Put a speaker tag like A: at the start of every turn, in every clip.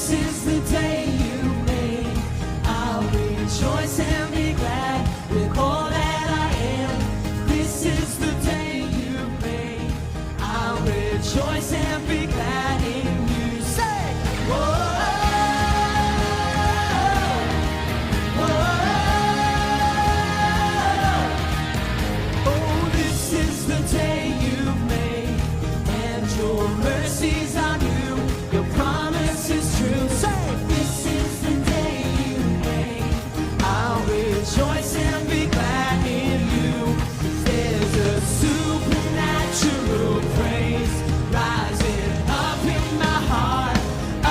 A: this is the day you made. I'll rejoice and be glad with all that I am. This is the day you made. I'll rejoice and be glad in you. Say, whoa. Mercies are new, your promise is true. Say, this is the day you made. I'll rejoice and be glad in you. There's a supernatural praise rising up in my heart, a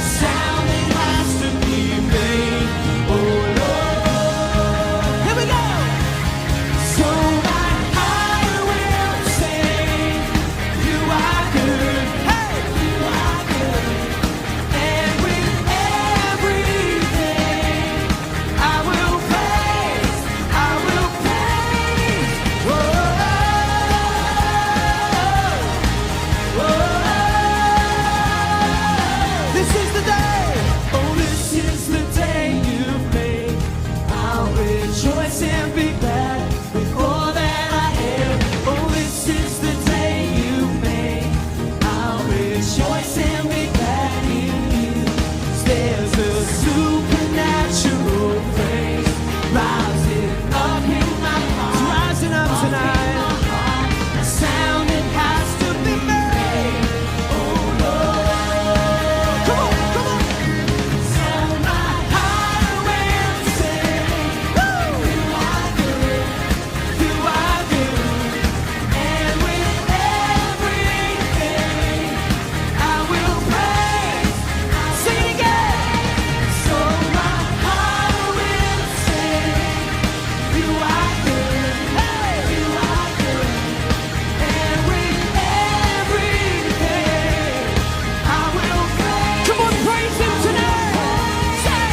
A: sound that has to be made. Oh Lord, here we go. So my heart will sing. You are good, hey, you are good, and with everything I will praise, whoa, whoa. This is the day, oh this is the day you've made. I'll rejoice and be glad with all that I am. Oh this is the day you made. I'll rejoice and be glad in you. There's a supernatural praise rising up in my heart. It's rising up tonight. A sound that has to be made. Oh Lord, come on, come on. So my heart will sing. Woo! You are good, you are good, and with everything I will praise. Sing it again. So my heart will sing. You are good, hey, you are good, and with everything I will praise. Come on, praise Him tonight. Say,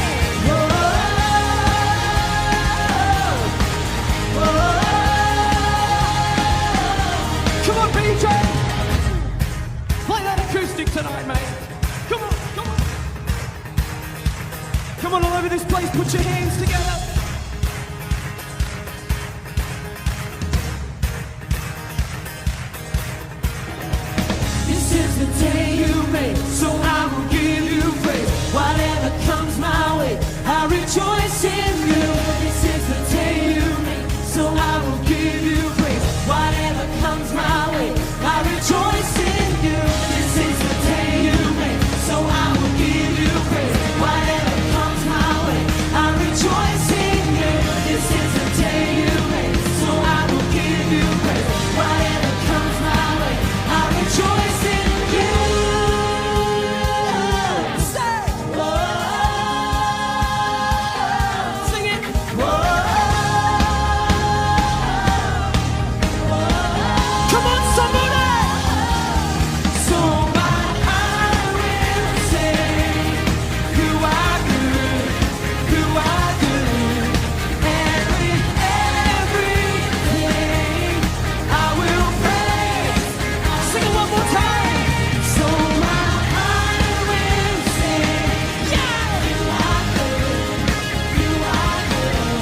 A: whoa, whoa. Come on, PJ. Play that acoustic tonight, mate. Come on, come on. Come on, all over this place, put your hands together. This is the day you made, so I will give you praise. Whatever comes my way, I rejoice in you. This is the day you made, so I will give you praise. Whatever comes my way, I rejoice in you. This is the day you made, so I will give you praise. Whatever comes my way, I rejoice in you. This is the day you made, so I will give you praise. Whatever comes my way, I rejoice in you. Say, whoa, sing it, whoa. Come on, somebody! So my heart will sing. You are good, you are good, and with everything I will praise. Sing it one more time. So my heart will sing. Yeah, you are good, you are good,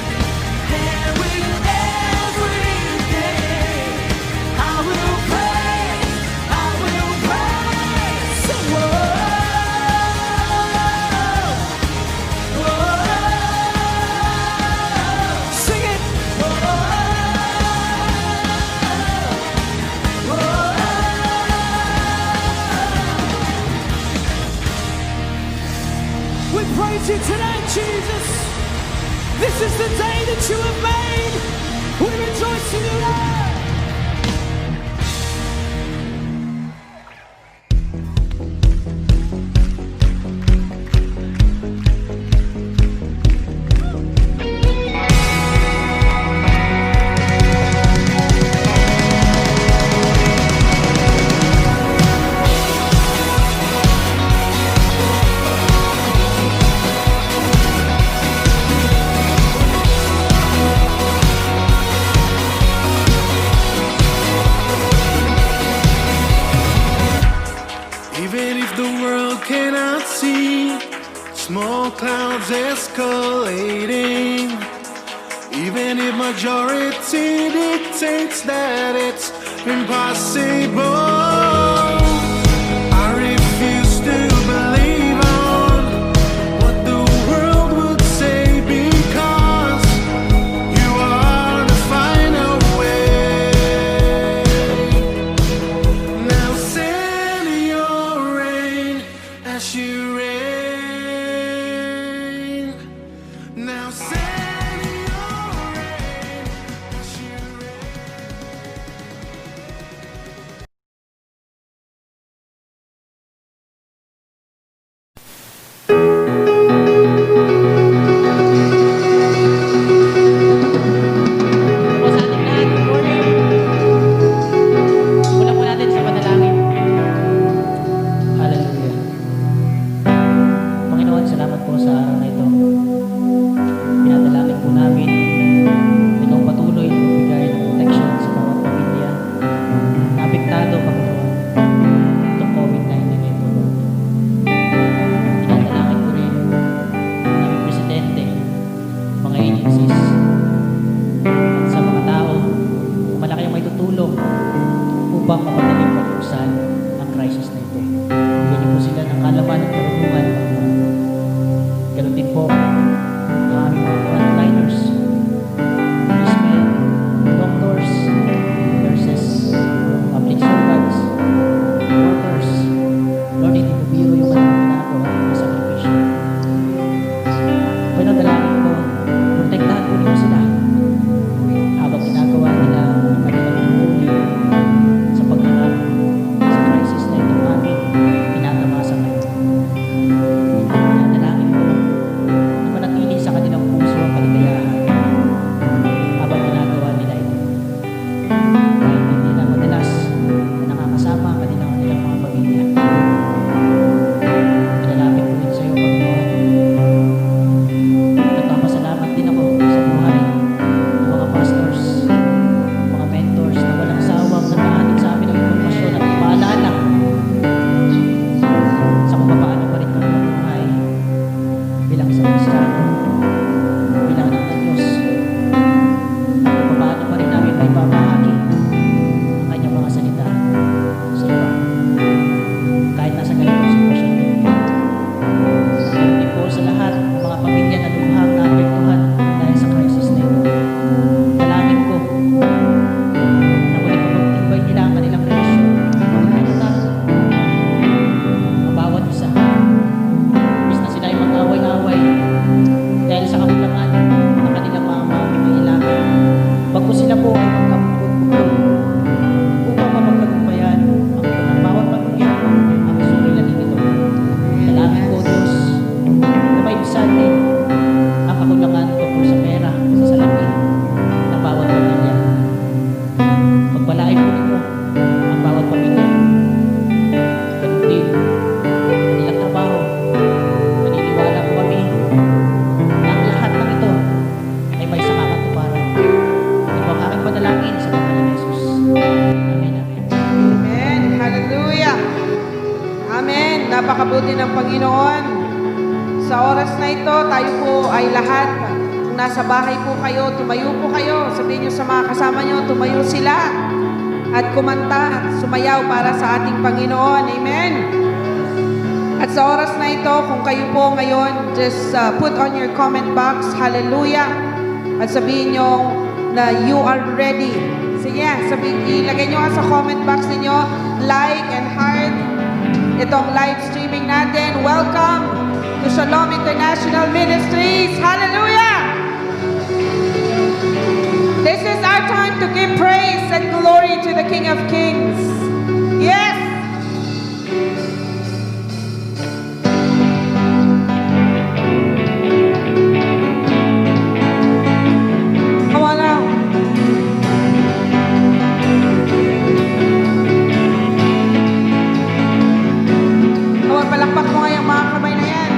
A: and with everything I will praise, I will praise. Sing, whoa, whoa. Sing it, whoa, whoa. We praise you tonight, Jesus. This is the day that you have made. We rejoice in you, Lord. world cannot see. Small clouds escalating. Even if majority dictates that it's impossible, I refuse to believe on what the world would say, because you are the final way. Now send your rain as you rain. Now send upang mapadaling pag-usan ang crisis na ito. Bigyan niyo po sila ng kalaman at karunungan. Ganun din po ang aming mga frontliners, policemen, doctors, nurses, public servants, workers. Lord, hindi po biro yung kanilang ginagawa na sakripisyo. Panadalangin ko, protektahan po niyo sila habang ginagawa nila ang kanilang tungkulin sa pagharap sa crisis na ito namin tinatamasa ngayon. Panadalangin ko na manatili sa kanilang puso ang kaligayahan habang ginagawa nila ito. Kahit hindi na madalas na nakakasama ang kanilang mga pamilya. Pinalapit ko din sa iyo, Panginoon. Nagpapasalamat din ako sa buhay ng mga pastors, mga mentors na walang sawang nag-aanit sa amin ng impormasyon at paalala sa kung paano pa rin kami mabuhay bilang isang Kristiyano, bilang anak ng Diyos, kung paano pa rin namin may pamahagi ang kanyang mga salita sa iba kahit nasa ganitong sitwasyon. Ganun din po sa lahat ng mga pamilya na lubhang naapektuhan dahil sa crisis na ito. Dalangin ko na muli pagtibay nila ang kanilang relasyon, pagkakita ang bawat isa. Imbis na sila ay mag-away-away dahil sa kakulangan ng kanilang mga pangangailangan, bago sila po ay magkabugbog upang mapagtagumpayan ang bawat pamilya ang suliranin nito. Dalangin ko, Diyos, na may bisan din ang kakulangan tungkol sa pera, sa salamin ng bawat pamilya. Pagpalain po ninyo ang bawat pamilya. Ganun din kanilang trabaho. Naniniwala po kami na ang lahat ng ito ay may sakakatuparan. Ito ang aking panalangin sa pangalan ni Jesus. Amen, amen.
B: Amen. Hallelujah. Amen. Napakabuti ng Panginoon. Sa oras na ito, tayo po ay lahat. Kung nasa bahay po kayo, tumayo po kayo. Sabihin nyo sa mga kasama nyo, tumayo sila. At kumanta at sumayaw para sa ating Panginoon. Amen. At sa oras na ito, kung kayo po ngayon, just put on your comment box, hallelujah. At sabihin nyo na you are ready. Sige, ilagay nyo nga sa comment box ninyo, like and heart itong live streaming natin. Welcome to Shalom International Ministries. Hallelujah! This is our time to give praise and glory to the King of Kings. Yes! Come on now. Come on, palakpak mo nga yung mga kamay na yan.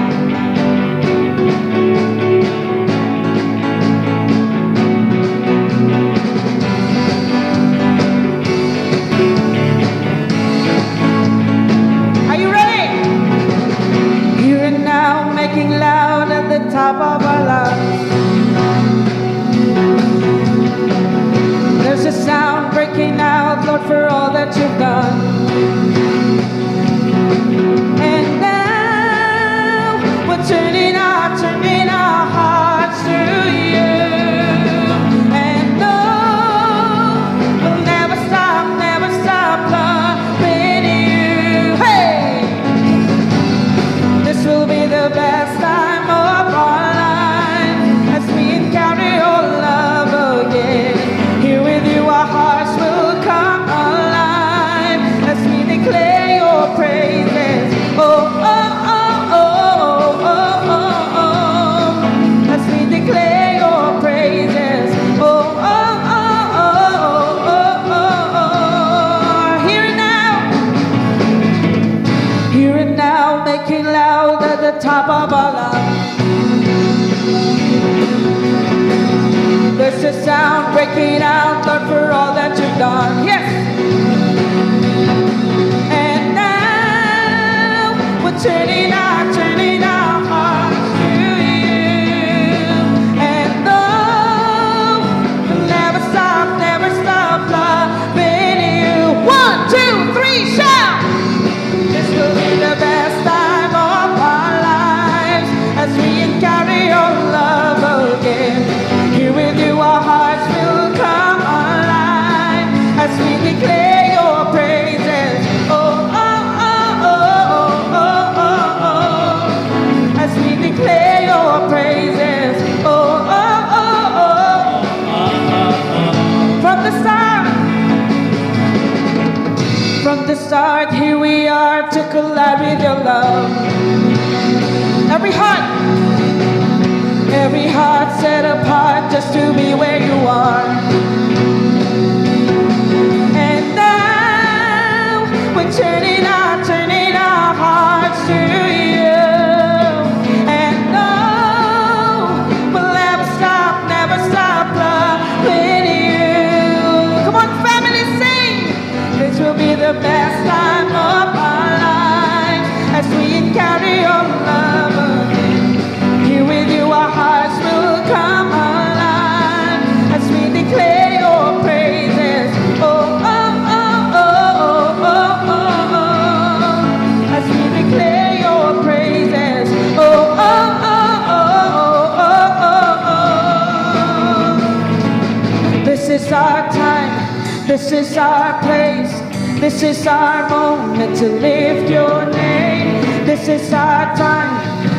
B: the top of our lungs. There's a sound breaking out, Lord, for all that you've done. Yes. And now we're turning our hearts to you. And though we'll never stop loving you. 1, 2, 3, shout! This will be the best time of our lives as we encounter your love again. Here with you our hearts will come alive as we declare your praises. Oh, oh, oh, oh, oh, oh, oh. As we declare your praises. Oh, oh, oh, oh. From the start, here we are to collide with your love. Every heart set apart just to be where you are. And now we're turning our hearts to you. And no, we'll never stop loving you. Come on, family, sing. This will be the best time of our lives as we encounter your love again. Here with you our hearts will come alive as we declare your praises. Oh, oh, oh, oh, oh, oh, oh. As we declare your praises. Oh, oh, oh, oh, oh, oh, oh. This is our time. This is our place. This is our moment to lift your name. This is our time.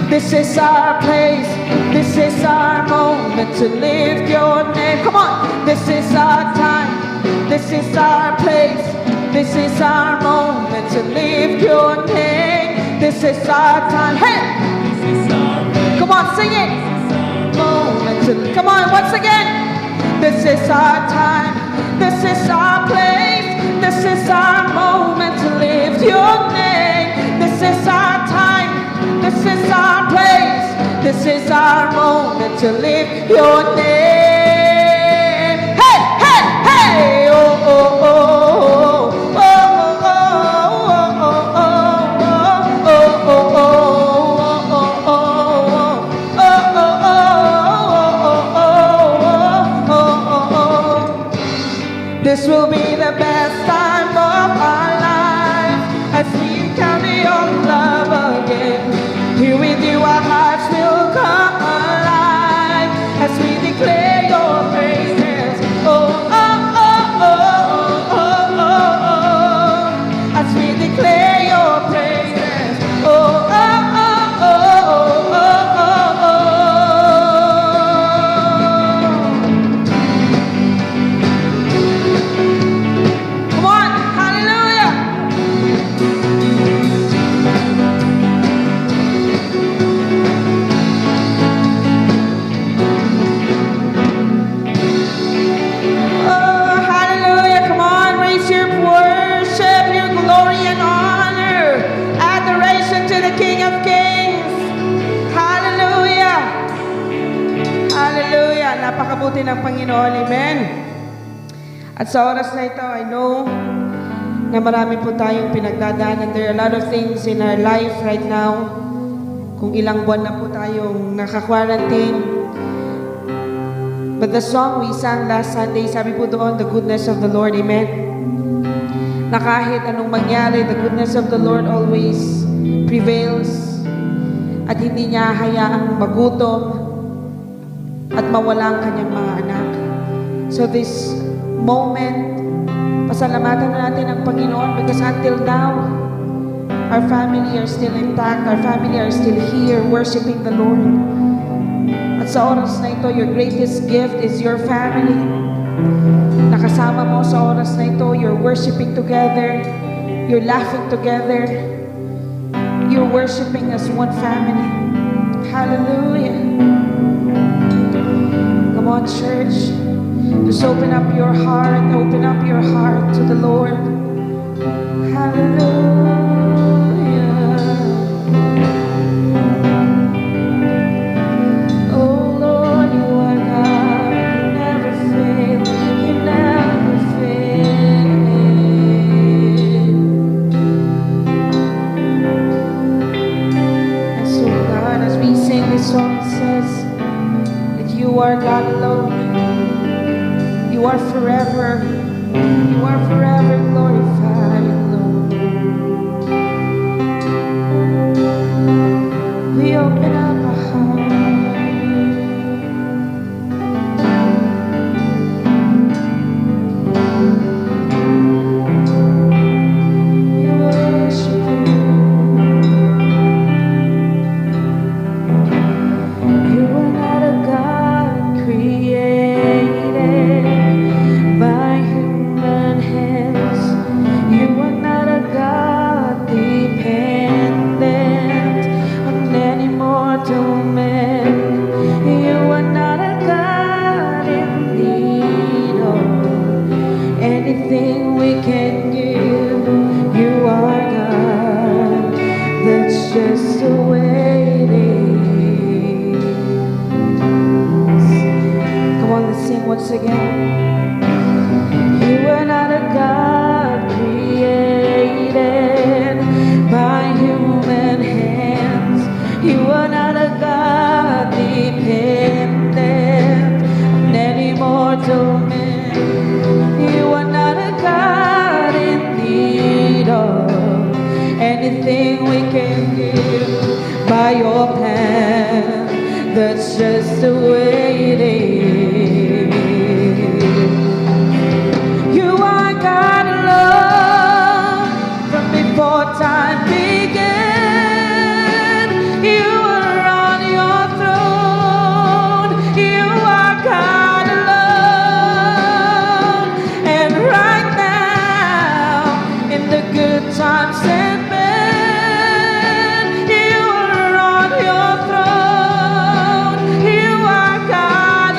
B: This is our place. This is our moment to lift your name. Come on. This is our time. This is our place. This is our moment to lift your name. This is our time. Hey! Come on, sing it. Moment to, come on, once again. This is our time. This is our place. This is our moment to lift your name. This is our time. This is our place. This is our moment to lift your name. Hey, hey, hey! Oh, oh, oh, oh, oh, oh, oh, oh, oh, oh. This will be the best time of our life as we encounter your love again. Here with you our hearts will come alive as we declare your praises. Oh, oh, oh, oh, oh, oh, oh. As we declare your praises. Oh, oh, oh, oh, oh, oh, oh. Come on, hallelujah. Oh, hallelujah. Come on, raise your worship, your glory and honor. Adoration to the King of Kings. Hallelujah. Hallelujah. Napakabuti ng Panginoon. Amen. At sa oras na ito, I know na marami po tayong pinagdadaanan. There are a lot of things in our life right now. Kung ilang buwan na po tayong naka-quarantine. But the song we sang last Sunday, sabi po doon, the goodness of the Lord, amen? Na kahit anong mangyari, the goodness of the Lord always prevails. At hindi niya hayaang magutom at mawala ang kanyang mga anak. So this moment, pasalamatan na natin ang Panginoon because until now, our family are still intact, our family are still here worshiping the Lord. At sa oras na ito, your greatest gift is your family. Nakasama mo sa oras na ito, you're worshiping together, you're laughing together, you're worshiping as one family. Hallelujah. Come on, church. Just open up your heart to the Lord. Hallelujah. song says that you are God alone. You are forever glorified, Lord. We open up our heart. We worship you. You are not a God created by human hands. You are not a God dependent on any mortal man. You are not a God in need of anything we can give. You are God that's just waiting. Come on, let's sing once again. You are not a God created by human hands. You are not a God dependent on any mortal man. You are not a God in need of anything we can give by your plan. That's just waiting. You are God alone from before time began. You are on your throne. You are God alone. And right now, in the good times and bad, you are on your throne. You are God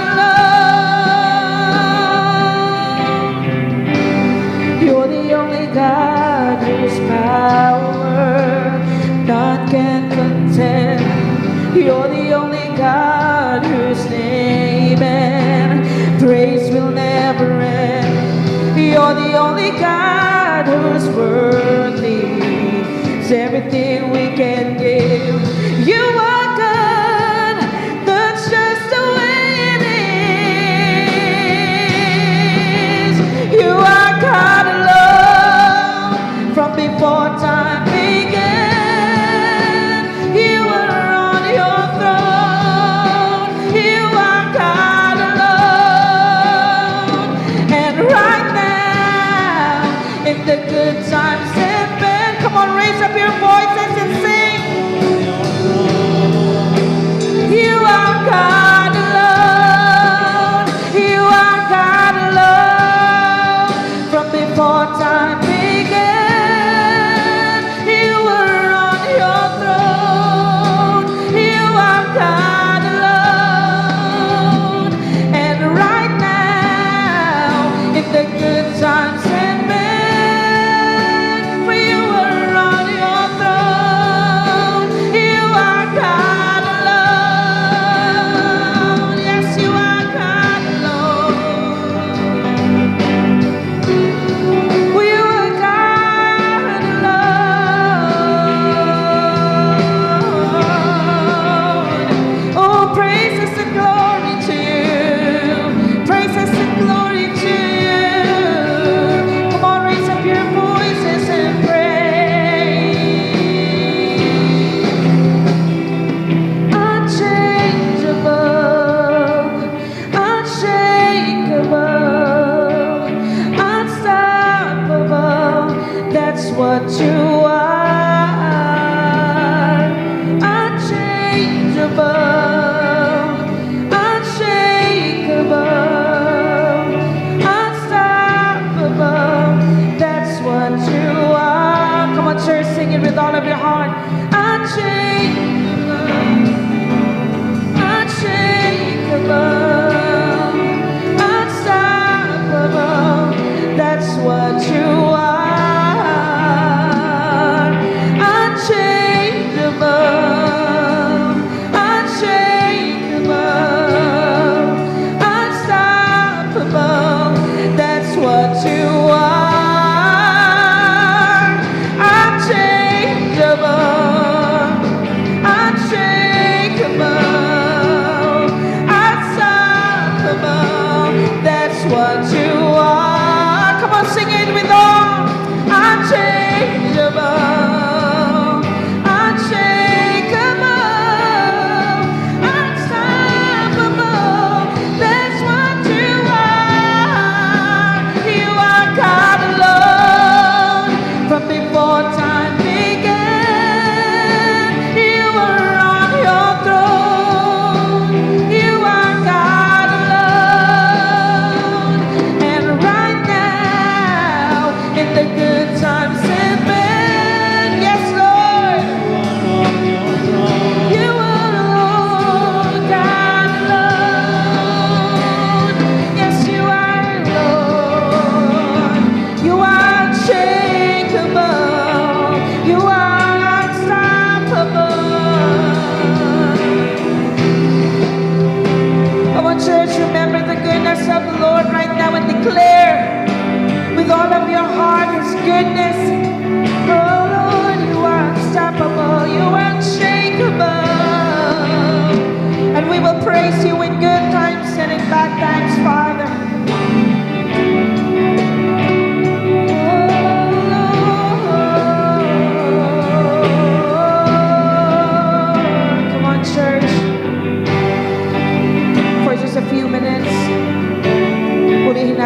B: alone. You're the only God whose power none can contend. You're the only God whose name and praise will never end. You're the only God who's worthy. It's everything we can give. You are God, that's just the way it is. You are God alone from before time began. You are on your throne. You are God alone. And right now, in the good times and bad, come on, raise up your voices and sing.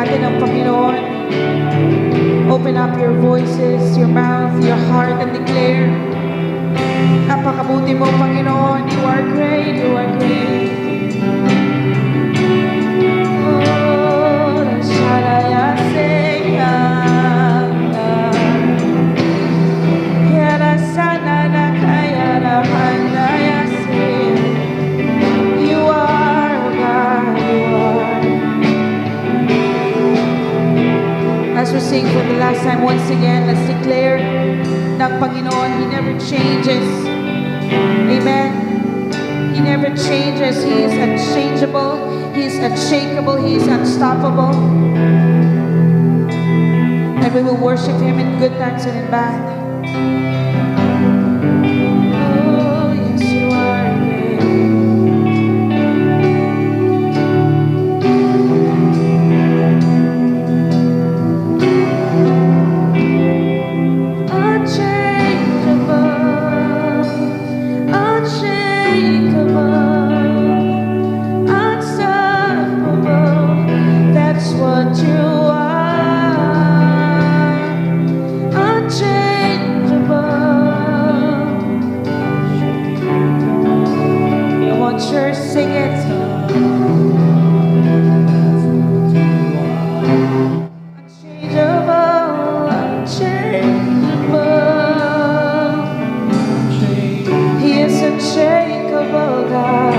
B: natin ang Panginoon. Open up your voices, your mouth, your heart, and declare, napakabuti mo, Panginoon. You are great, you are great. Oh, Shalaya Seya. Yara Sana na Kaya Rahandaya Seya. You are God, you are. As we sing for the last time, once again, let's declare ng Panginoon, He never changes. Amen. He never changes. He is unchangeable. He is unshakable. He is unstoppable. And we will worship Him in good times and in bad. Oh, yes, you are great. Church, sing it. Unchangeable, unchangeable. He is unshakable, God.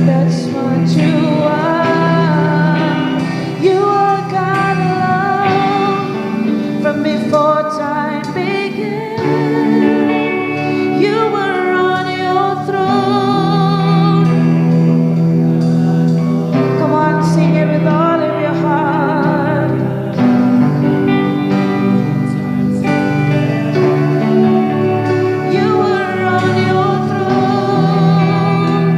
B: That's what you are. You are God alone from before time began. You were on your throne. Come on, sing it with all of your heart. You were on your throne.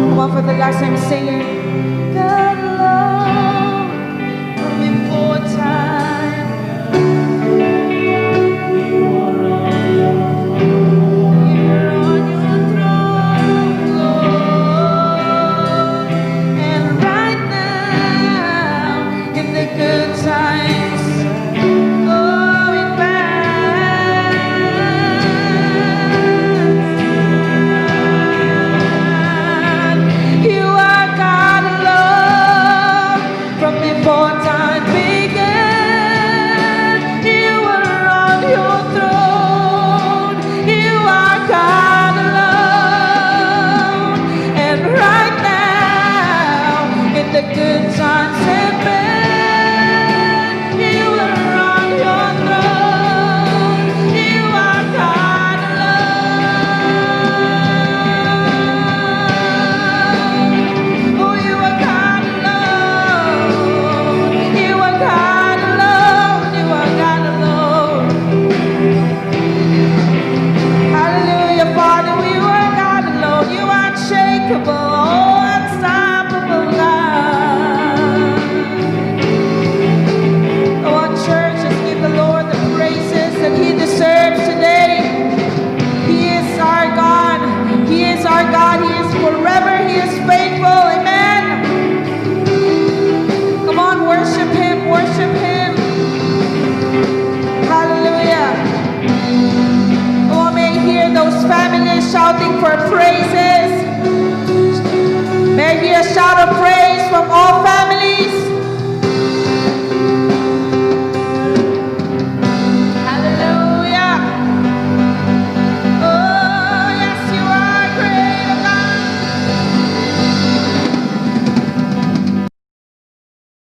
B: Come on, for the last time, sing it. God alone from before time. You were on your throne, Lord. And right now, in the good times, going back, you are God alone from before time began. You were on your throne. You are God alone. And right now, in the good times and bad, you are on your throne. You are God alone. Oh, you are God alone. You are God alone. You are God alone. Hallelujah, Father. You are God alone. You are unshakable, oh, unstoppable, God. Oh, our church, just give the Lord the praises that He deserves today. He is our God. He is our God. He is forever. He is faithful. Amen. Come on, worship Him. Worship Him. Hallelujah. Oh, may I hear those families shouting for praises. May I hear a shout of praise from all families. Hallelujah. Oh, yes, you are great, oh God.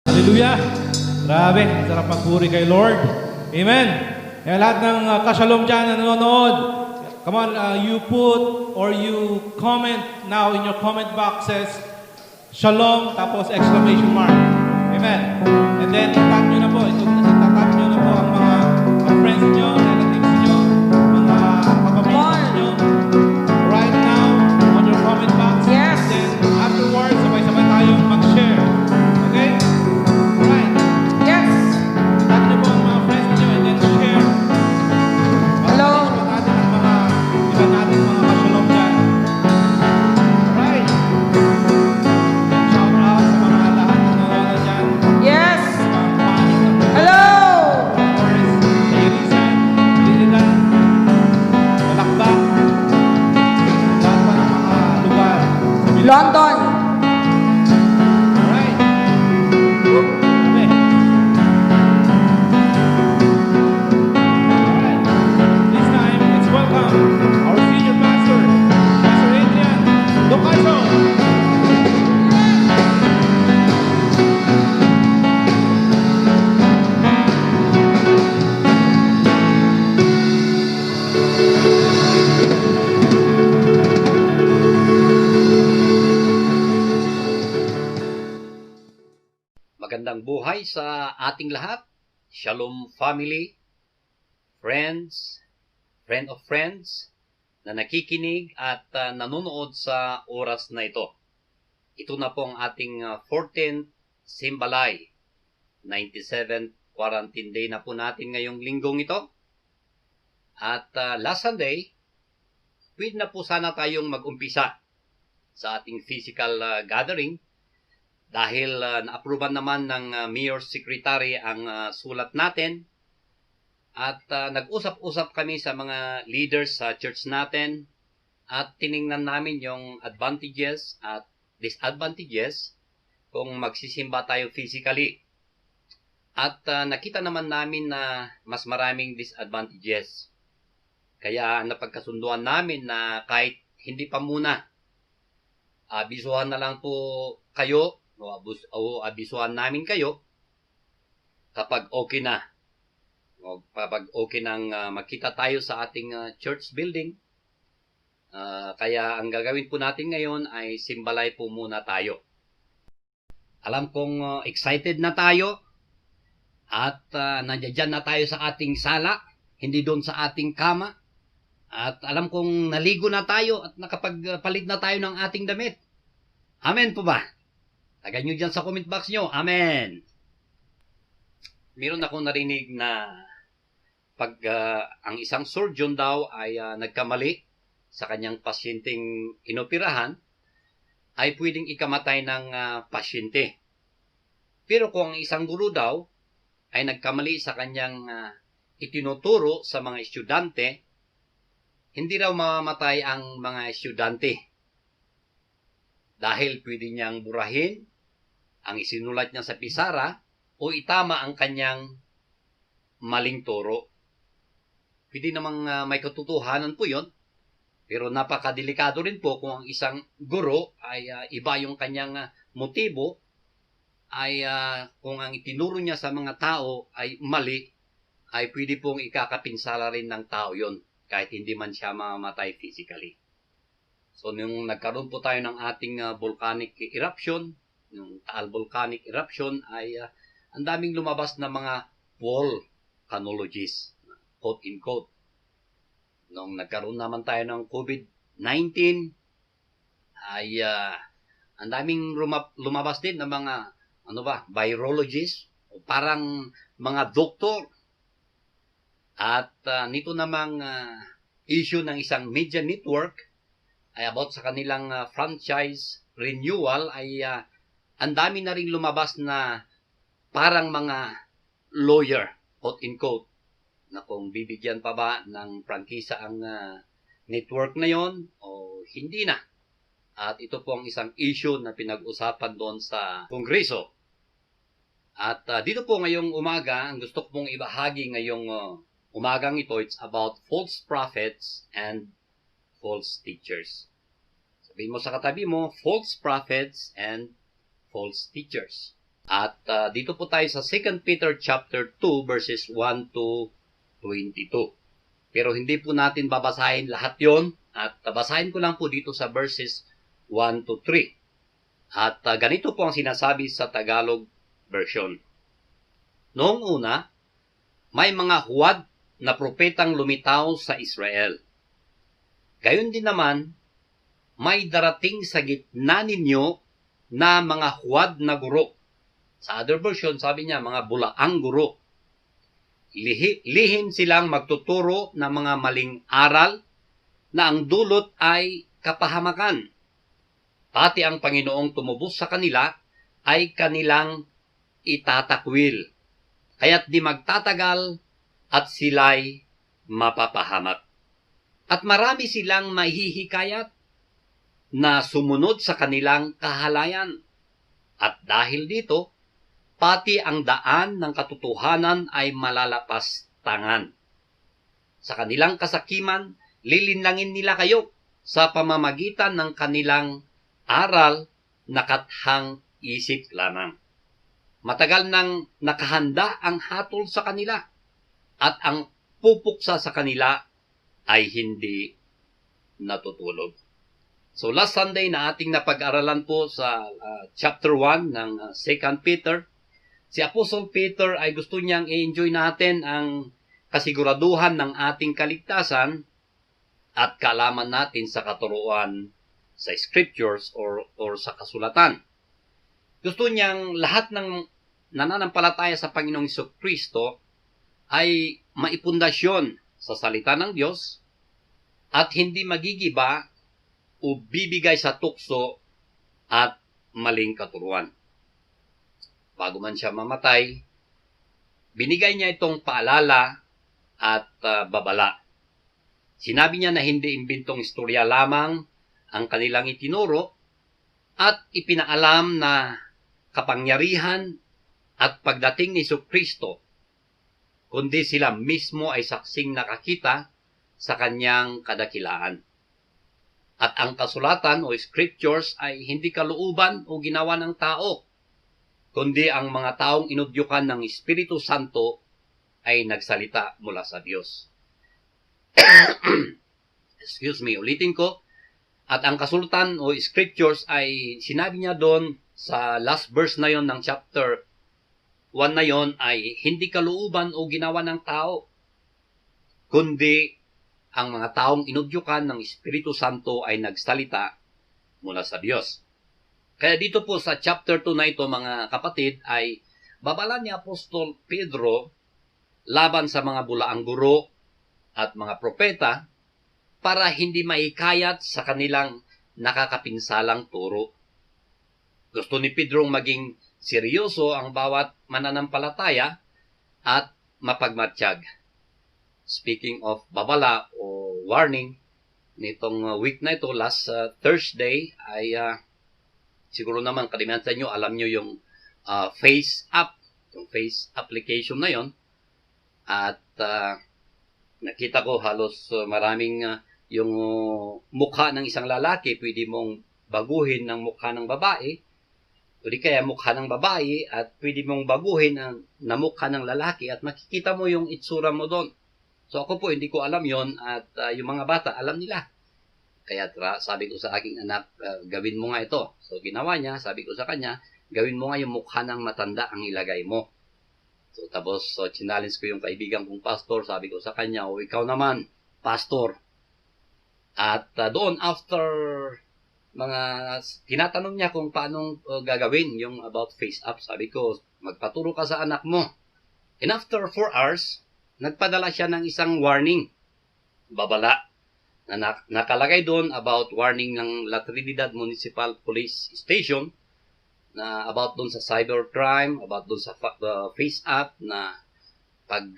C: Hallelujah! Grabe, sarap magpuri kay Lord. Amen! Kaya lahat ng kashalom dyan na nanonood, come on, you put or you comment now in your comment boxes, Shalom, tapos exclamation mark. Amen! And then, tap nyo na po. Tap nyo na po ang mga friends nyo, relatives nyo, mga kapamilya nyo. Right now, on your comment box.
B: Yes.
C: And then, afterwards, sabay-sabay tayong mag-share. Okay? Right.
B: Yes.
C: Tap nyo po ang mga friends nyo and then share.
B: Hello.
C: Iba natin ang mga kashalom dyan. Right.
B: London.
C: Alright. Amen. Alright. This time, let's welcome our senior pastor, Pastor Adrian Docaso.
D: Magandang buhay sa ating lahat. Shalom family, friends, friend of friends na nakikinig at nanonood sa oras na ito. Ito na po ang ating 14th Simbalay, 97th quarantine day na po natin ngayong linggong ito. At last Sunday, pwede na po sana tayong mag-umpisa sa ating physical gathering dahil na-approvean naman ng Mayor's Secretary ang sulat natin at nag-usap-usap kami sa mga leaders sa church natin at tiningnan namin yung advantages at disadvantages kung magsisimba tayo physically. At nakita naman namin na mas maraming disadvantages. Kaya napagkasunduan namin na kahit hindi pa muna, abisuhan na lang po kayo o abisuhan namin kayo kapag okay na. O kapag okay nang makita tayo sa ating church building. Kaya ang gagawin po natin ngayon ay simbalay po muna tayo. Alam kong excited na tayo at nandiyan na tayo sa ating sala, hindi doon sa ating kama. At alam kong naligo na tayo at nakapagpalit na tayo ng ating damit. Amen po ba? Tagay nyo dyan sa comment box nyo. Amen. Meron akong narinig na pag ang isang surgeon daw ay nagkamali sa kanyang pasyenteng inoperahan, ay pwedeng ikamatay ng pasyente. Pero kung ang isang guro daw ay nagkamali sa kanyang itinuturo sa mga estudyante, hindi raw mamamatay ang mga estudyante. Dahil pwede niyang burahin ang isinulat niya sa pisara o itama ang kanyang maling turo. Pwede namang may katotohanan po yon, pero napakadelikado rin po kung ang isang guro ay iba yung kanyang motibo, ay kung ang itinuro niya sa mga tao ay mali, ay pwede pong ikakapinsala rin ng tao yon kahit hindi man siya mamamatay physically. So, nung nagkaroon po tayo ng ating volcanic eruption, yung Taal volcanic eruption, ay ang daming lumabas na mga volcanologists, quote-in-quote. Nung nagkaroon naman tayo ng COVID-19, ay ang daming lumabas din na mga virologists, o parang mga doktor. At nito namang issue ng isang media network ay about sa kanilang franchise renewal, ay ang dami na rin lumabas na parang mga lawyer, quote-in-quote, na kung bibigyan pa ba ng prangkisa ang network na yon o hindi na. At ito po ang isang issue na pinag-usapan doon sa Kongreso. At dito po ngayong umaga, ang gusto ko pong ibahagi ngayong umagang ito, it's about false prophets and false teachers. Sabihin mo sa katabi mo, false prophets and false teachers. At dito po tayo sa 2 Peter chapter 2 verses 1 to 22. Pero hindi po natin babasahin lahat yon, at basahin ko lang po dito sa verses 1 to 3. At ganito po ang sinasabi sa Tagalog version. Noong una, may mga huwad na propetang lumitaw sa Israel. Gayon din naman, may darating sa gitna ninyo na mga huwad na guro. Sa other version, sabi niya, mga bulaang guro. Lihim silang magtuturo ng mga maling aral na ang dulot ay kapahamakan. Pati ang Panginoong tumubos sa kanila ay kanilang itatakwil. Kaya't di magtatagal at sila'y mapapahamak. At marami silang mahihikayat. na sumunod sa kanilang kahalayan. At dahil dito, pati ang daan ng katotohanan ay malalapastangan. Sa kanilang kasakiman, lilinlangin nila kayo sa pamamagitan ng kanilang aral na kathang isip lamang. Matagal nang nakahanda ang hatol sa kanila at ang pupuksa sa kanila ay hindi natutulog. So last Sunday na ating napag-aralan po sa chapter 1 ng 2 Peter, si Apostle Peter ay gusto niyang i-enjoy natin ang kasiguraduhan ng ating kaligtasan at kaalaman natin sa katuruan sa scriptures or sa kasulatan. Gusto niyang lahat ng nananampalataya sa Panginoong Jesucristo ay maipundasyon sa salita ng Diyos at hindi magigiba o bibigay sa tukso at maling katuruan. Bago man siya mamatay, binigay niya itong paalala at babala. Sinabi niya na hindi imbentong istorya lamang ang kanilang itinuro at ipinaalam na kapangyarihan at pagdating ni Jesucristo, kundi sila mismo ay saksing nakakita sa kanyang kadakilaan. At ang kasulatan o scriptures ay hindi kalooban o ginawa ng tao, kundi ang mga taong inudyukan ng Espiritu Santo ay nagsalita mula sa Diyos. Excuse me, ulitin ko. At ang kasultan o scriptures ay sinabi niya doon sa last verse na yon ng chapter 1 na yon ay hindi kalooban o ginawa ng tao, kundi ang mga taong inudyukan ng Espiritu Santo ay nagsalita mula sa Diyos. Kaya dito po sa chapter 2 na ito, mga kapatid, ay babala ni Apostol Pedro laban sa mga bulaang guro at mga propeta para hindi maikayat sa kanilang nakakapinsalang turo. Gusto ni Pedro maging seryoso ang bawat mananampalataya at mapagmatsyag. Speaking of babala o warning, nitong week na ito, last Thursday, ay siguro naman kadimihan sa inyo, alam nyo yung face app, yung face application na yon. At nakita ko halos maraming yung mukha ng isang lalaki, pwede mong baguhin ng mukha ng babae, o di kaya mukha ng babae at pwede mong baguhin na mukha ng lalaki at makikita mo yung itsura mo doon. So ako po, hindi ko alam yon at yung mga bata, alam nila. Kaya sabi ko sa aking anak, gawin mo nga ito. So ginawa niya, sabi ko sa kanya, gawin mo nga yung mukha ng matanda ang ilagay mo. So tapos, challenge ko yung kaibigan kong pastor, sabi ko sa kanya, o ikaw naman, pastor. At doon, after mga tinatanong niya kung paano gagawin yung about face up, sabi ko, magpaturo ka sa anak mo. And after 4 hours, nagpadala siya ng isang warning, babala, na nakalagay doon about warning ng La Trinidad Municipal Police Station, na about doon sa cybercrime, about doon sa face up, na pag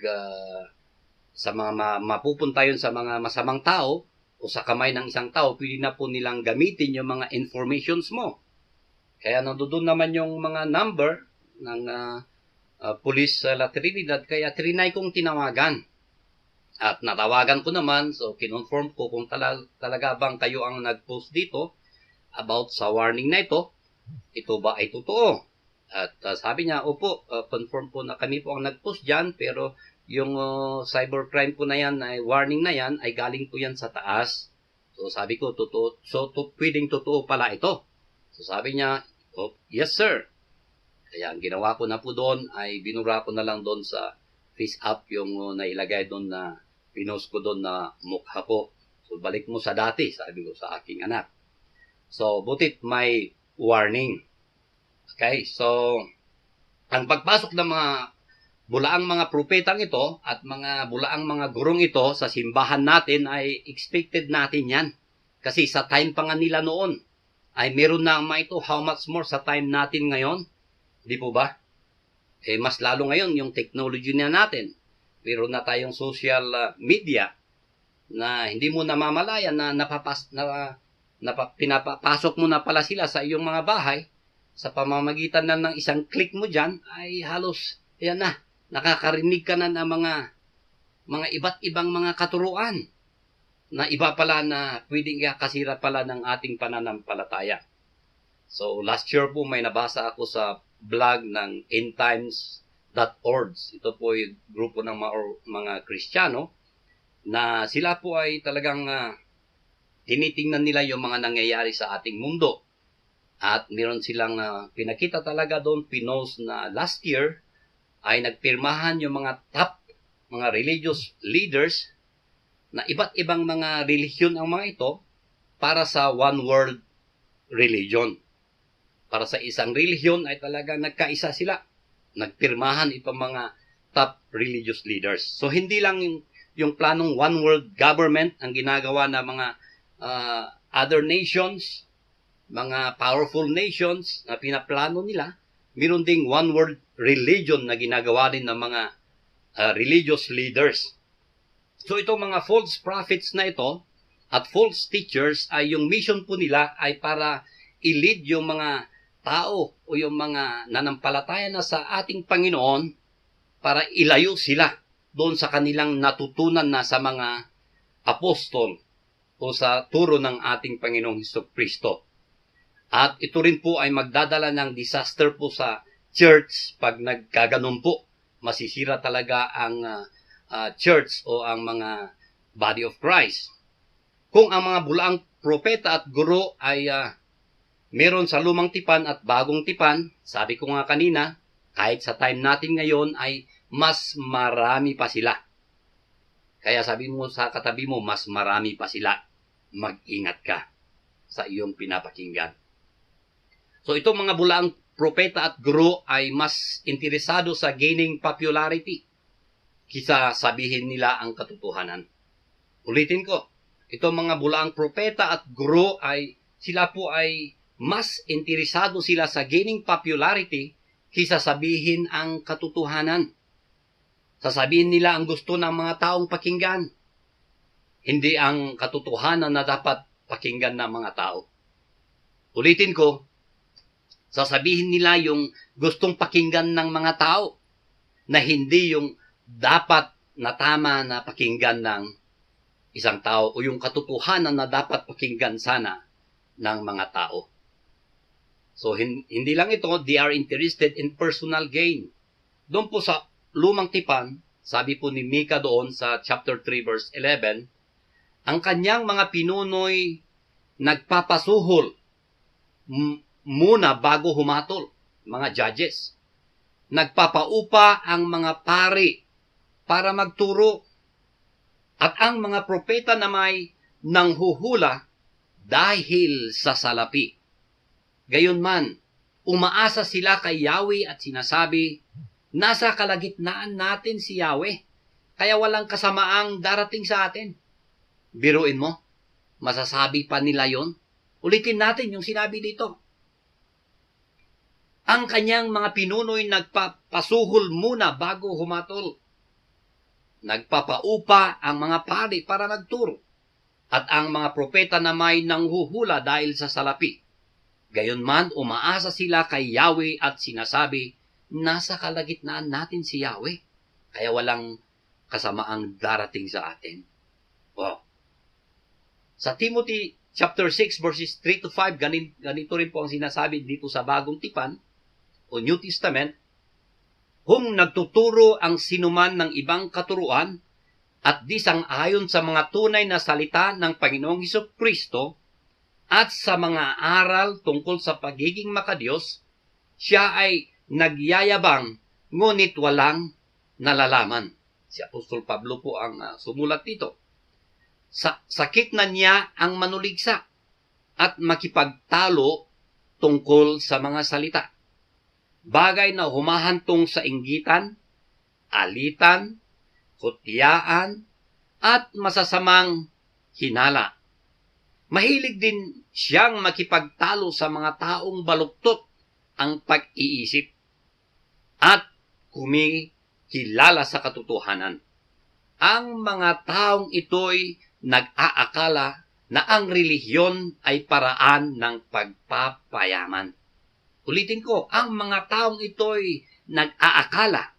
D: sa mga mapupunta yun sa mga masamang tao, o sa kamay ng isang tao, pwede na po nilang gamitin yung mga informations mo. Kaya nandoon naman yung mga number ng Police La Trinidad, kaya trinay kong tinawagan. At natawagan ko naman, so kinonform ko kung talaga bang kayo ang nag-post dito about sa warning na ito ba ay totoo? At sabi niya, opo, confirm po na kami po ang nag-post dyan, pero yung cybercrime po na yan, ay warning na yan, ay galing po yan sa taas. So sabi ko, totoo, pwedeng totoo pala ito. So sabi niya, oh, yes sir. Kaya ang ginawa ko na po doon ay binura ko na lang doon sa face up yung nailagay doon na pinost ko doon na mukha ko. So balik mo sa dati, sabi ko sa aking anak. So butit may warning. Okay, so ang pagpasok ng mga bulaang mga propetang ito at mga bulaang mga gurong ito sa simbahan natin ay expected natin yan. Kasi sa time pa nga nila noon ay meron na mga ito, how much more sa time natin ngayon? Di po ba? Mas lalo ngayon yung technology na natin. Meron na tayong social media na hindi mo namamalayan na pinapapasok mo na pala sila sa iyong mga bahay, sa pamamagitan na ng isang click mo dyan, ay halos, yan na, nakakarinig ka na ng mga iba't ibang mga katuruan na iba pala na pwedeng kasira pala ng ating pananampalataya. So, last year po may nabasa ako sa blog ng endtimes.org. Ito po yung grupo ng mga Kristiyano na sila po ay talagang tinitingnan nila yung mga nangyayari sa ating mundo. At meron silang pinakita talaga doon, pinost na last year ay nagpirmahan yung mga top, mga religious leaders na iba't ibang mga relihiyon ang mga ito para sa one world religion. Para sa isang relihiyon ay talaga nagkaisa sila. Nagpirmahan itong mga top religious leaders. So hindi lang yung planong one world government ang ginagawa ng mga other nations, mga powerful nations na pinaplano nila, meron ding one world religion na ginagawa din ng mga religious leaders. So itong mga false prophets na ito at false teachers ay yung mission po nila ay para i-lead yung mga tao o yung mga nanampalataya na sa ating Panginoon para ilayo sila doon sa kanilang natutunan na sa mga apostol o sa turo ng ating Panginoong Hesukristo. At ito rin po ay magdadala ng disaster po sa church pag nagkaganon po. Masisira talaga ang church o ang mga body of Christ. Kung ang mga bulaang propeta at guro ay meron sa lumang tipan at bagong tipan, sabi ko nga kanina, kahit sa time natin ngayon ay mas marami pa sila. Kaya sabi mo sa katabi mo, mas marami pa sila. Mag-ingat ka sa iyong pinapakinggan. So itong mga bulaang propeta at guro ay mas interesado sa gaining popularity kisa sabihin nila ang katotohanan. Ulitin ko, itong mga bulaang propeta at guro ay sila po ay mas interesado sila sa gaining popularity kisa sabihin ang katotohanan. Sasabihin nila ang gusto ng mga taong pakinggan, hindi ang katotohanan na dapat pakinggan ng mga tao. Ulitin ko, sasabihin nila yung gustong pakinggan ng mga tao na hindi yung dapat na tama na pakinggan ng isang tao o yung katotohanan na dapat pakinggan sana ng mga tao. So, hindi lang ito, they are interested in personal gain. Doon po sa lumang tipan, sabi po ni Micah doon sa chapter 3 verse 11, ang kanyang mga pinunoy nagpapasuhol muna bago humatol, mga judges. Nagpapaupa ang mga pari para magturo. At ang mga propeta na may nanghuhula dahil sa salapi. Gayunman, umaasa sila kay Yahweh at sinasabi, nasa kalagitnaan natin si Yahweh, kaya walang kasamaang darating sa atin. Biruin mo, masasabi pa nila yon. Ulitin natin yung sinabi dito. Ang kanyang mga pinunoy nagpapasuhol muna bago humatol. Nagpapaupa ang mga pari para magturo. At ang mga propeta na may nanghuhula dahil sa salapi. Gayunman, umaasa sila kay Yahweh at sinasabi, nasa kalagitnaan natin si Yahweh, kaya walang kasamaang darating sa atin. Wow. Sa Timothy chapter 6 verses 3 to 5, ganito rin po ang sinasabi dito sa Bagong Tipan o New Testament, kung nagtuturo ang sinuman ng ibang katuruan at di sang-ayon sa mga tunay na salita ng Panginoong Hesukristo at sa mga aral tungkol sa pagiging makadiyos, siya ay nagyayabang ngunit walang nalalaman. Si Apostol Pablo po ang sumulat dito. Sakit na niya ang manuligsa at makipagtalo tungkol sa mga salita. Bagay na humahantong sa inggitan, alitan, kutyaan, at masasamang hinala. Mahilig din siyang makipagtalo sa mga taong baluktot ang pag-iisip at kumikilala sa katotohanan. Ang mga taong ito'y nag-aakala na ang relihiyon ay paraan ng pagpapayaman. Ulitin ko, ang mga taong ito'y nag-aakala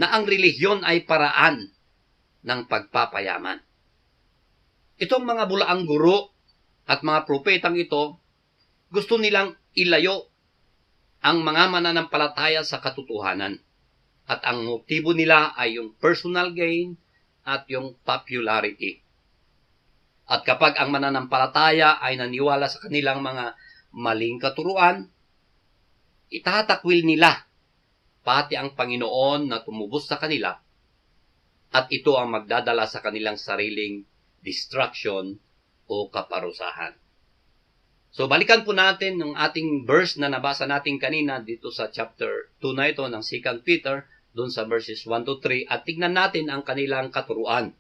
D: na ang relihiyon ay paraan ng pagpapayaman. Itong mga bulaang guro at mga propetang ito, gusto nilang ilayo ang mga mananampalataya sa katotohanan. At ang motibo nila ay yung personal gain at yung popularity. At kapag ang mananampalataya ay naniwala sa kanilang mga maling katuruan, itatakwil nila pati ang Panginoon na tumubos sa kanila, at ito ang magdadala sa kanilang sariling destruction o kaparusahan. So balikan po natin yung ating verse na nabasa natin kanina dito sa chapter 2 na ito ng 2 Peter, doon sa verses 1 to 3, at tignan natin ang kanilang katuruan.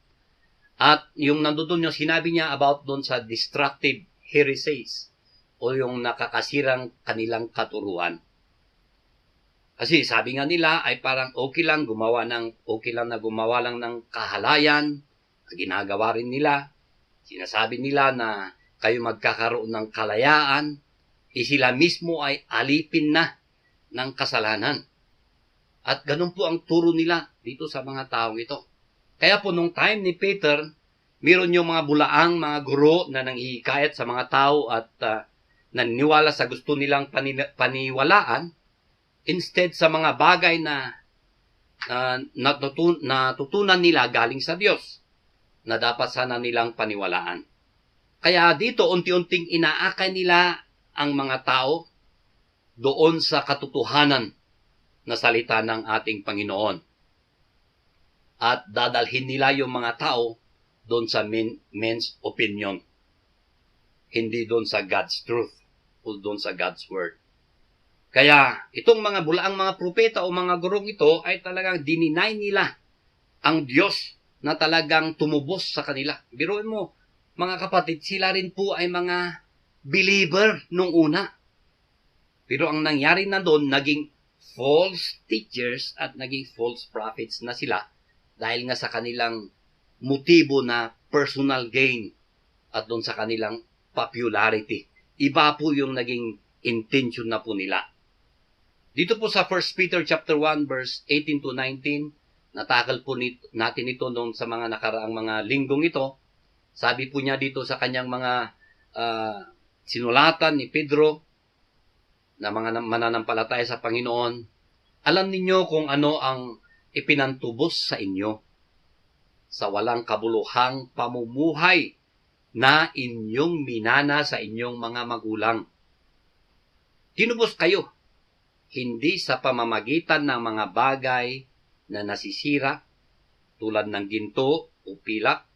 D: At yung nandoon yung sinabi niya about doon sa destructive heresies o yung nakakasirang kanilang katuruan. Kasi sabi nga nila ay parang okay lang na gumawa lang ng kahalayan, ginagawa rin nila. Sinasabi nila na kayo magkakaroon ng kalayaan, sila mismo ay alipin na ng kasalanan. At ganun po ang turo nila dito sa mga taong ito. Kaya po nung time ni Peter, meron yung mga bulaang, mga guro na nanghihikayat sa mga tao at naniniwala sa gusto nilang paniwalaan, instead sa mga bagay na natutunan nila galing sa Diyos, na dapat sana nilang paniwalaan. Kaya dito, unti-unting inaakay nila ang mga tao doon sa katotohanan na salita ng ating Panginoon. At dadalhin nila yung mga tao doon sa men's opinion. Hindi doon sa God's truth o doon sa God's word. Kaya itong mga bulaang mga propeta o mga gurong ito ay talagang dininay nila ang Diyos na talagang tumubos sa kanila. Biruin mo, mga kapatid, sila rin po ay mga believer nung una. Pero ang nangyari na doon, naging false teachers at naging false prophets na sila dahil nga sa kanilang motibo na personal gain at doon sa kanilang popularity. Iba po yung naging intention na po nila. Dito po sa 1 Peter chapter 1 verse 18 to 19, natakal po natin ito noon sa mga nakaraang mga linggong ito. Sabi po niya dito sa kanyang mga sinulatan ni Pedro na mga mananampalataya sa Panginoon, alam ninyo kung ano ang ipinantubos sa inyo sa walang kabuluhang pamumuhay na inyong minana sa inyong mga magulang. Tinubos kayo, hindi sa pamamagitan ng mga bagay na nasisira tulad ng ginto o pilak,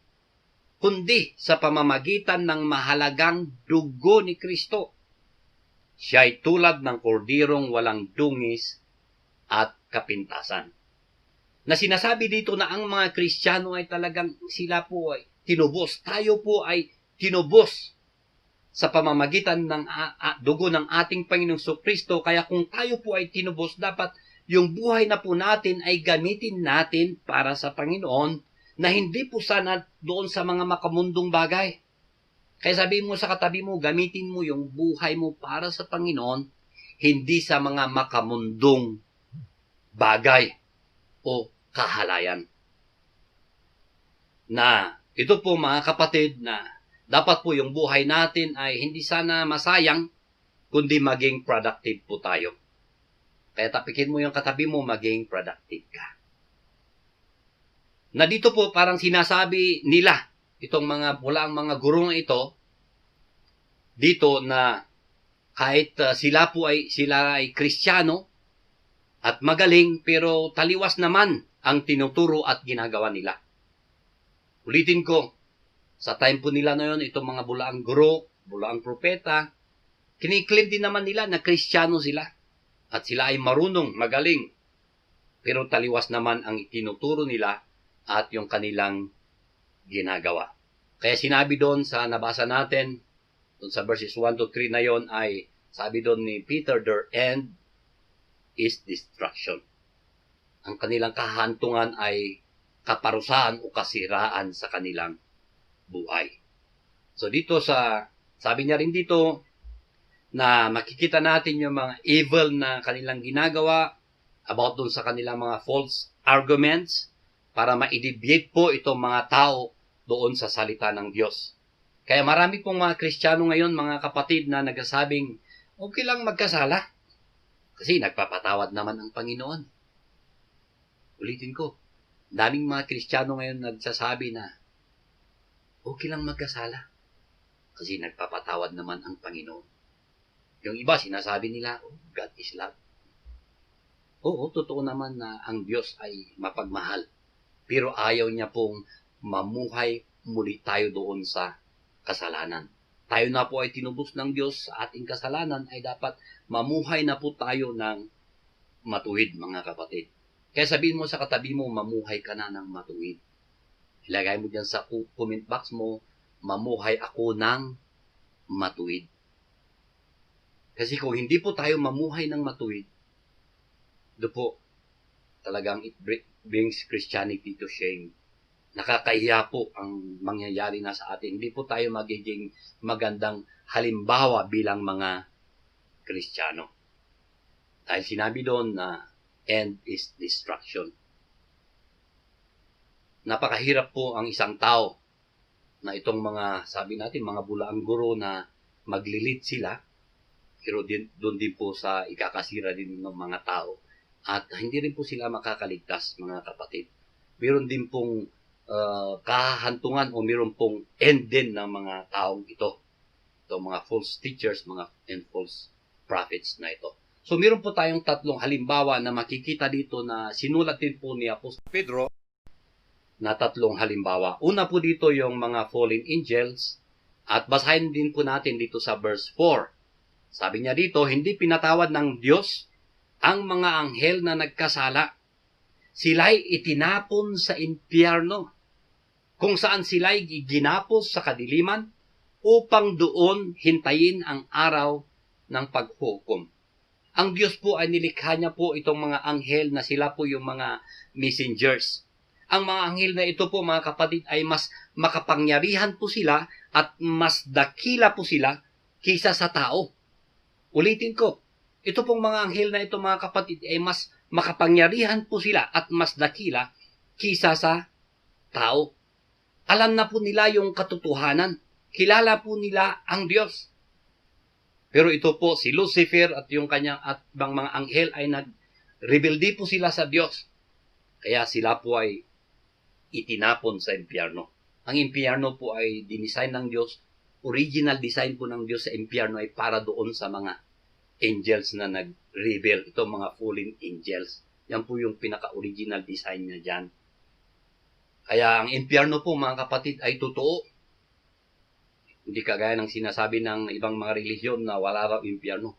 D: kundi sa pamamagitan ng mahalagang dugo ni Kristo. Siya ay tulad ng kordirong walang dungis at kapintasan. Na sinasabi dito na ang mga Kristiyano ay talagang sila po ay tinubos. Tayo po ay tinubos sa pamamagitan ng dugo ng ating Panginoong Kristo. Kaya kung tayo po ay tinubos, dapat yung buhay na po natin ay gamitin natin para sa Panginoon na hindi po sana doon sa mga makamundong bagay. Kaya sabihin mo sa katabi mo, gamitin mo yung buhay mo para sa Panginoon, hindi sa mga makamundong bagay o kahalayan. Na ito po mga kapatid na dapat po yung buhay natin ay hindi sana masayang, kundi maging productive po tayo. Kaya tapikin mo yung katabi mo, maging productive ka. Na dito po parang sinasabi nila, itong mga bulaang mga gurong ito, dito na kahit sila ay Kristiyano at magaling, pero taliwas naman ang tinuturo at ginagawa nila. Ulitin ko, sa time po nila na yun, itong mga bulaang guro, bulaang propeta, kiniklaim din naman nila na Kristiyano sila. At sila ay marunong, magaling. Pero taliwas naman ang itinuturo nila at yung kanilang ginagawa. Kaya sinabi doon sa nabasa natin, doon sa verses 1 to 3 na yon ay sabi doon ni Peter, their end is destruction. Ang kanilang kahantungan ay kaparusahan o kasiraan sa kanilang buhay. So dito sabi niya rin dito na makikita natin yung mga evil na kanilang ginagawa about dun sa kanilang mga false arguments para ma-deviate po itong mga tao doon sa salita ng Diyos. Kaya marami pong mga Kristiyano ngayon, mga kapatid, na nagsasabing, okay lang magkasala. Kasi nagpapatawad naman ang Panginoon. Ulitin ko, daming mga Kristiyano ngayon nagsasabi na, okay lang magkasala. Kasi nagpapatawad naman ang Panginoon. Yung iba, sinasabi nila, oh, God is love. Oo, totoo naman na ang Diyos ay mapagmahal. Pero ayaw niya pong mamuhay muli tayo doon sa kasalanan. Tayo na po ay tinubos ng Diyos sa ating kasalanan, ay dapat mamuhay na po tayo ng matuwid, mga kapatid. Kaya sabihin mo sa katabi mo, mamuhay ka na ng matuwid. Ilagay mo dyan sa comment box mo, mamuhay ako ng matuwid. Kasi kung hindi po tayo mamuhay ng matuwid, do po, talagang it brings Christianity to shame. Nakakahiya po ang mangyayari na sa atin. Hindi po tayo magiging magandang halimbawa bilang mga Kristiyano. Dahil sinabi doon na end is destruction. Napakahirap po ang isang tao na itong mga, sabi natin, mga bulaang guro na maglilit sila, pero doon din po sa ikakasira din ng mga tao. At hindi rin po sila makakaligtas, mga kapatid. Meron din pong kahantungan o meron pong end din ng mga taong ito. Ito mga false teachers, and false prophets na ito. So meron po tayong tatlong halimbawa na makikita dito na sinulat din po ni Apostol Pedro na tatlong halimbawa. Una po dito yung mga fallen angels at basahin din po natin dito sa verse 4. Sabi niya dito, hindi pinatawad ng Diyos ang mga anghel na nagkasala. Sila'y itinapon sa impyerno, kung saan sila'y ginapos sa kadiliman upang doon hintayin ang araw ng paghukom. Ang Diyos po ay nilikha niya po itong mga anghel na sila po yung mga messengers. Ang mga anghel na ito po, mga kapatid, ay mas makapangyarihan po sila at mas dakila po sila kaysa sa tao. Ulitin ko, ito pong mga anghel na ito, mga kapatid, ay mas makapangyarihan po sila at mas dakila kaysa sa tao. Alam na po nila yung katotohanan. Kilala po nila ang Diyos. Pero ito po, si Lucifer at yung kanyang at mga anghel ay nag-rebelde po sila sa Diyos. Kaya sila po ay itinapon sa impyerno. Ang impyerno po ay dinisign ng Diyos. Original design po ng Diyos sa impyerno ay para doon sa mga angels na nag-rebel. Ito mga fallen angels. Yan po yung pinaka-original design niya dyan. Kaya ang impyerno po, mga kapatid, ay totoo. Hindi kagaya ng sinasabi ng ibang mga relihiyon na wala raw impyerno.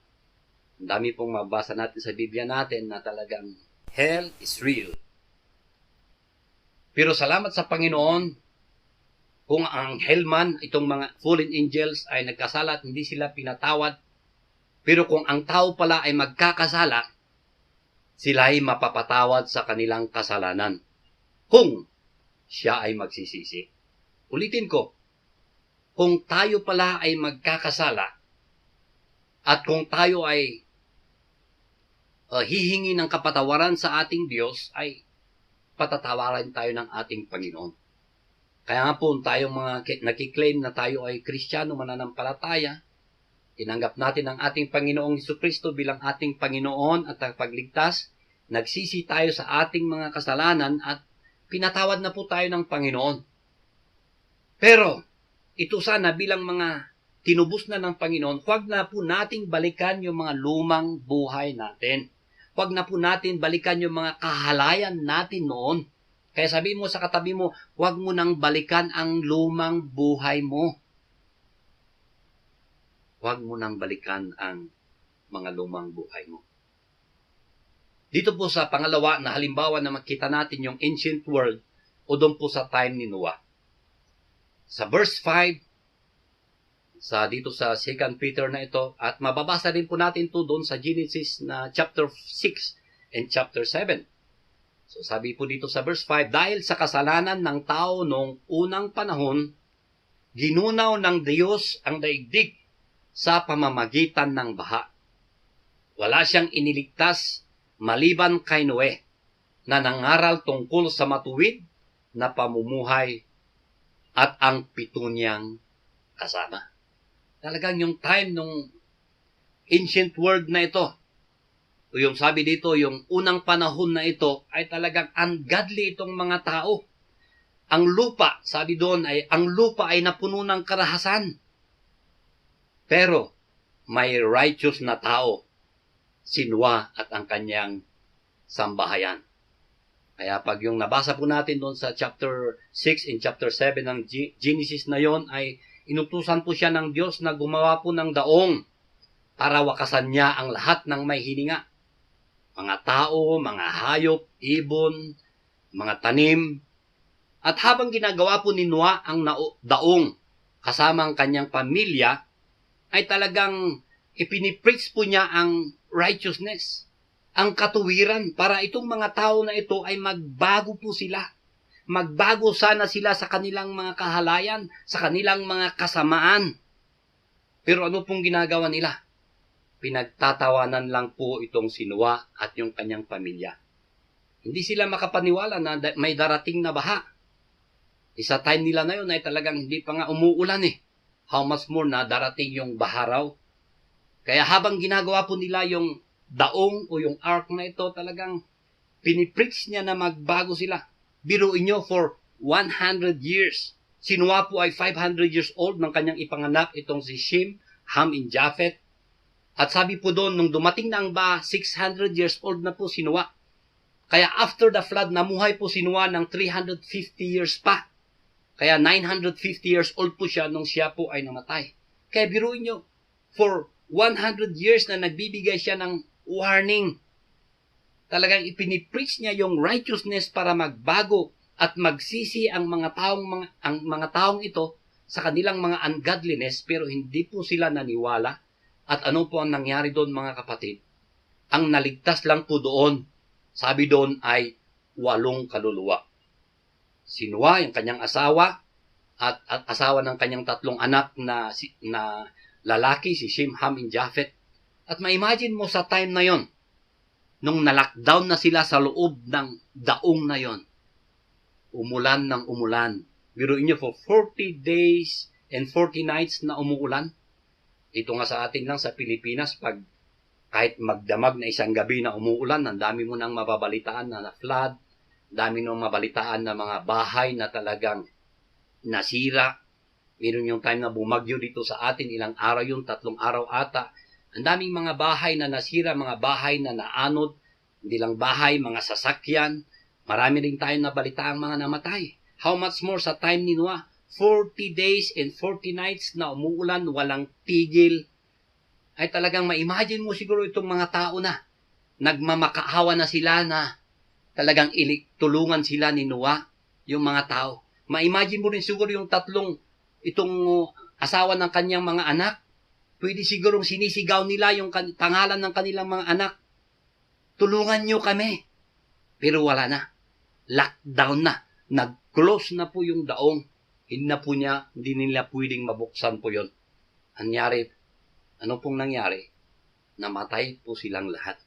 D: Ang dami pong mabasa natin sa Biblia natin na talagang hell is real. Pero salamat sa Panginoon, kung ang hell man, itong mga fallen angels ay nagkasala at hindi sila pinatawad, pero kung ang tao pala ay magkakasala, sila ay mapapatawad sa kanilang kasalanan. Kung siya ay magsisisi. Ulitin ko, kung tayo pala ay magkakasala, at kung tayo ay hihingi ng kapatawaran sa ating Diyos, ay patatawaran tayo ng ating Panginoon. Kaya nga po, tayong mga nakiklaim na tayo ay Kristiyano mananampalataya, tinanggap natin ang ating Panginoong Jesucristo bilang ating Panginoon at tagapagligtas, nagsisi tayo sa ating mga kasalanan at pinatawad na po tayo ng Panginoon. Pero, ito sana bilang mga tinubos na ng Panginoon, huwag na po nating balikan yung mga lumang buhay natin. Huwag na po natin balikan yung mga kahalayan natin noon. Kaya sabihin mo sa katabi mo, huwag mo nang balikan ang lumang buhay mo. Huwag mo nang balikan ang mga lumang buhay mo. Dito po sa pangalawa na halimbawa na makita natin yung ancient world o doon po sa time ni Noah. Sa verse 5, dito sa 2 Peter na ito, at mababasa din po natin to doon sa Genesis na chapter 6 and chapter 7. So sabi po dito sa verse 5, dahil sa kasalanan ng tao noong unang panahon, Ginunaw ng Diyos ang daigdig sa pamamagitan ng baha. Wala siyang iniligtas maliban kay Noe na nangaral tungkol sa matuwid na pamumuhay at ang 7 niyang kasama. Talagang yung time nung ancient world na ito, o yung sabi dito, yung unang panahon na ito, ay talagang ungodly itong mga tao. Ang lupa, sabi doon, ang lupa ay napuno ng karahasan. Pero, may righteous na tao, si Noah at ang kanyang sambahayan. Kaya pag yung nabasa po natin doon sa chapter 6 and chapter 7 ng Genesis na yon, ay inutusan po siya ng Diyos na gumawa po ng daong para wakasan niya ang lahat ng may hininga. Mga tao, mga hayop, ibon, mga tanim. At habang ginagawa po ni Noah ang daong kasama ang kanyang pamilya, ay talagang ipinipreach po niya ang righteousness, ang katuwiran, para itong mga tao na ito ay magbago po sila. Magbago sana sila sa kanilang mga kahalayan, sa kanilang mga kasamaan. Pero ano pong ginagawa nila? Pinagtatawanan lang po itong si Noah at yung kanyang pamilya. Hindi sila makapaniwala na may darating na baha. Isa time nila na yun ay talagang hindi pa nga umuulan eh. How much more na darating yung baha raw. Kaya habang ginagawa po nila yung daong o yung ark na ito, talagang pinipreach niya na magbago sila. Biruin nyo, for 100 years. Si Noah po ay 500 years old nang kanyang ipanganak itong si Shem, Ham, and Japheth. At sabi po doon, nung dumating na ang baha, 600 years old na po si Noah. Kaya after the flood, namuhay po si Noah ng 350 years pa. Kaya 950 years old po siya nung siya po ay namatay. Kaya biruin nyo, for 100 years na nagbibigay siya ng warning. Talagang ipinipreach niya yung righteousness para magbago at magsisi ang mga taong ito sa kanilang mga ungodliness, pero hindi po sila naniwala. At ano po ang nangyari doon, mga kapatid? Ang naligtas lang po doon, sabi doon ay 8 kaluluwa. Si Noah, yung kanyang asawa, at asawa ng kanyang 3 anak na lalaki, si Shem, Ham, and Japheth. At ma-imagine mo sa time na yon, nung na-lockdown na sila sa loob ng daong na yon, umulan ng umulan. Biruin niyo, for 40 days and 40 nights na umuulan. Ito nga sa atin lang sa Pilipinas, pag kahit magdamag na isang gabi na umuulan, ang dami mo nang mababalitaan na flood, dami nang mabalitaan na mga bahay na talagang nasira. Meron yung time na bumagyo dito sa atin, ilang araw yun, 3 araw ata. Ang daming mga bahay na nasira, mga bahay na naanod, hindi lang bahay, mga sasakyan. Marami rin tayong nabalitaang mga namatay. How much more sa time ni Noah? 40 days and 40 nights na umuulan, walang tigil. Ay talagang ma-imagine mo siguro itong mga tao na nagmamakaawa na sila na talagang tulungan sila ni Noah, yung mga tao. Ma-imagine mo rin siguro yung 3 itong asawa ng kanyang mga anak. Pwede sigurong sinisigaw nila yung pangalan ng kanilang mga anak. Tulungan nyo kami. Pero wala na. Lockdown na. Nag-close na po yung daong. Hindi nila pwedeng mabuksan po yun. Ano pong nangyari? Namatay po silang lahat.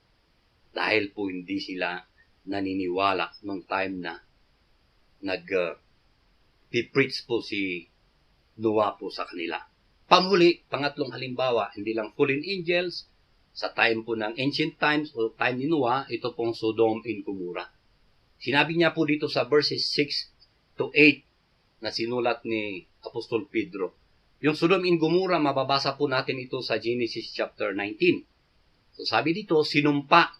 D: Dahil po hindi sila naniniwala nung time na nag-preach po si Noah po sa kanila. Panghuli, pangatlong halimbawa, hindi lang fallen angels, sa time po ng ancient times o time ni Noah, ito pong Sodom and Gomorrah. Sinabi niya po dito sa verses 6 to 8 na sinulat ni Apostol Pedro. Yung Sodom and Gomorrah, mababasa po natin ito sa Genesis chapter 19. So sabi dito, sinumpa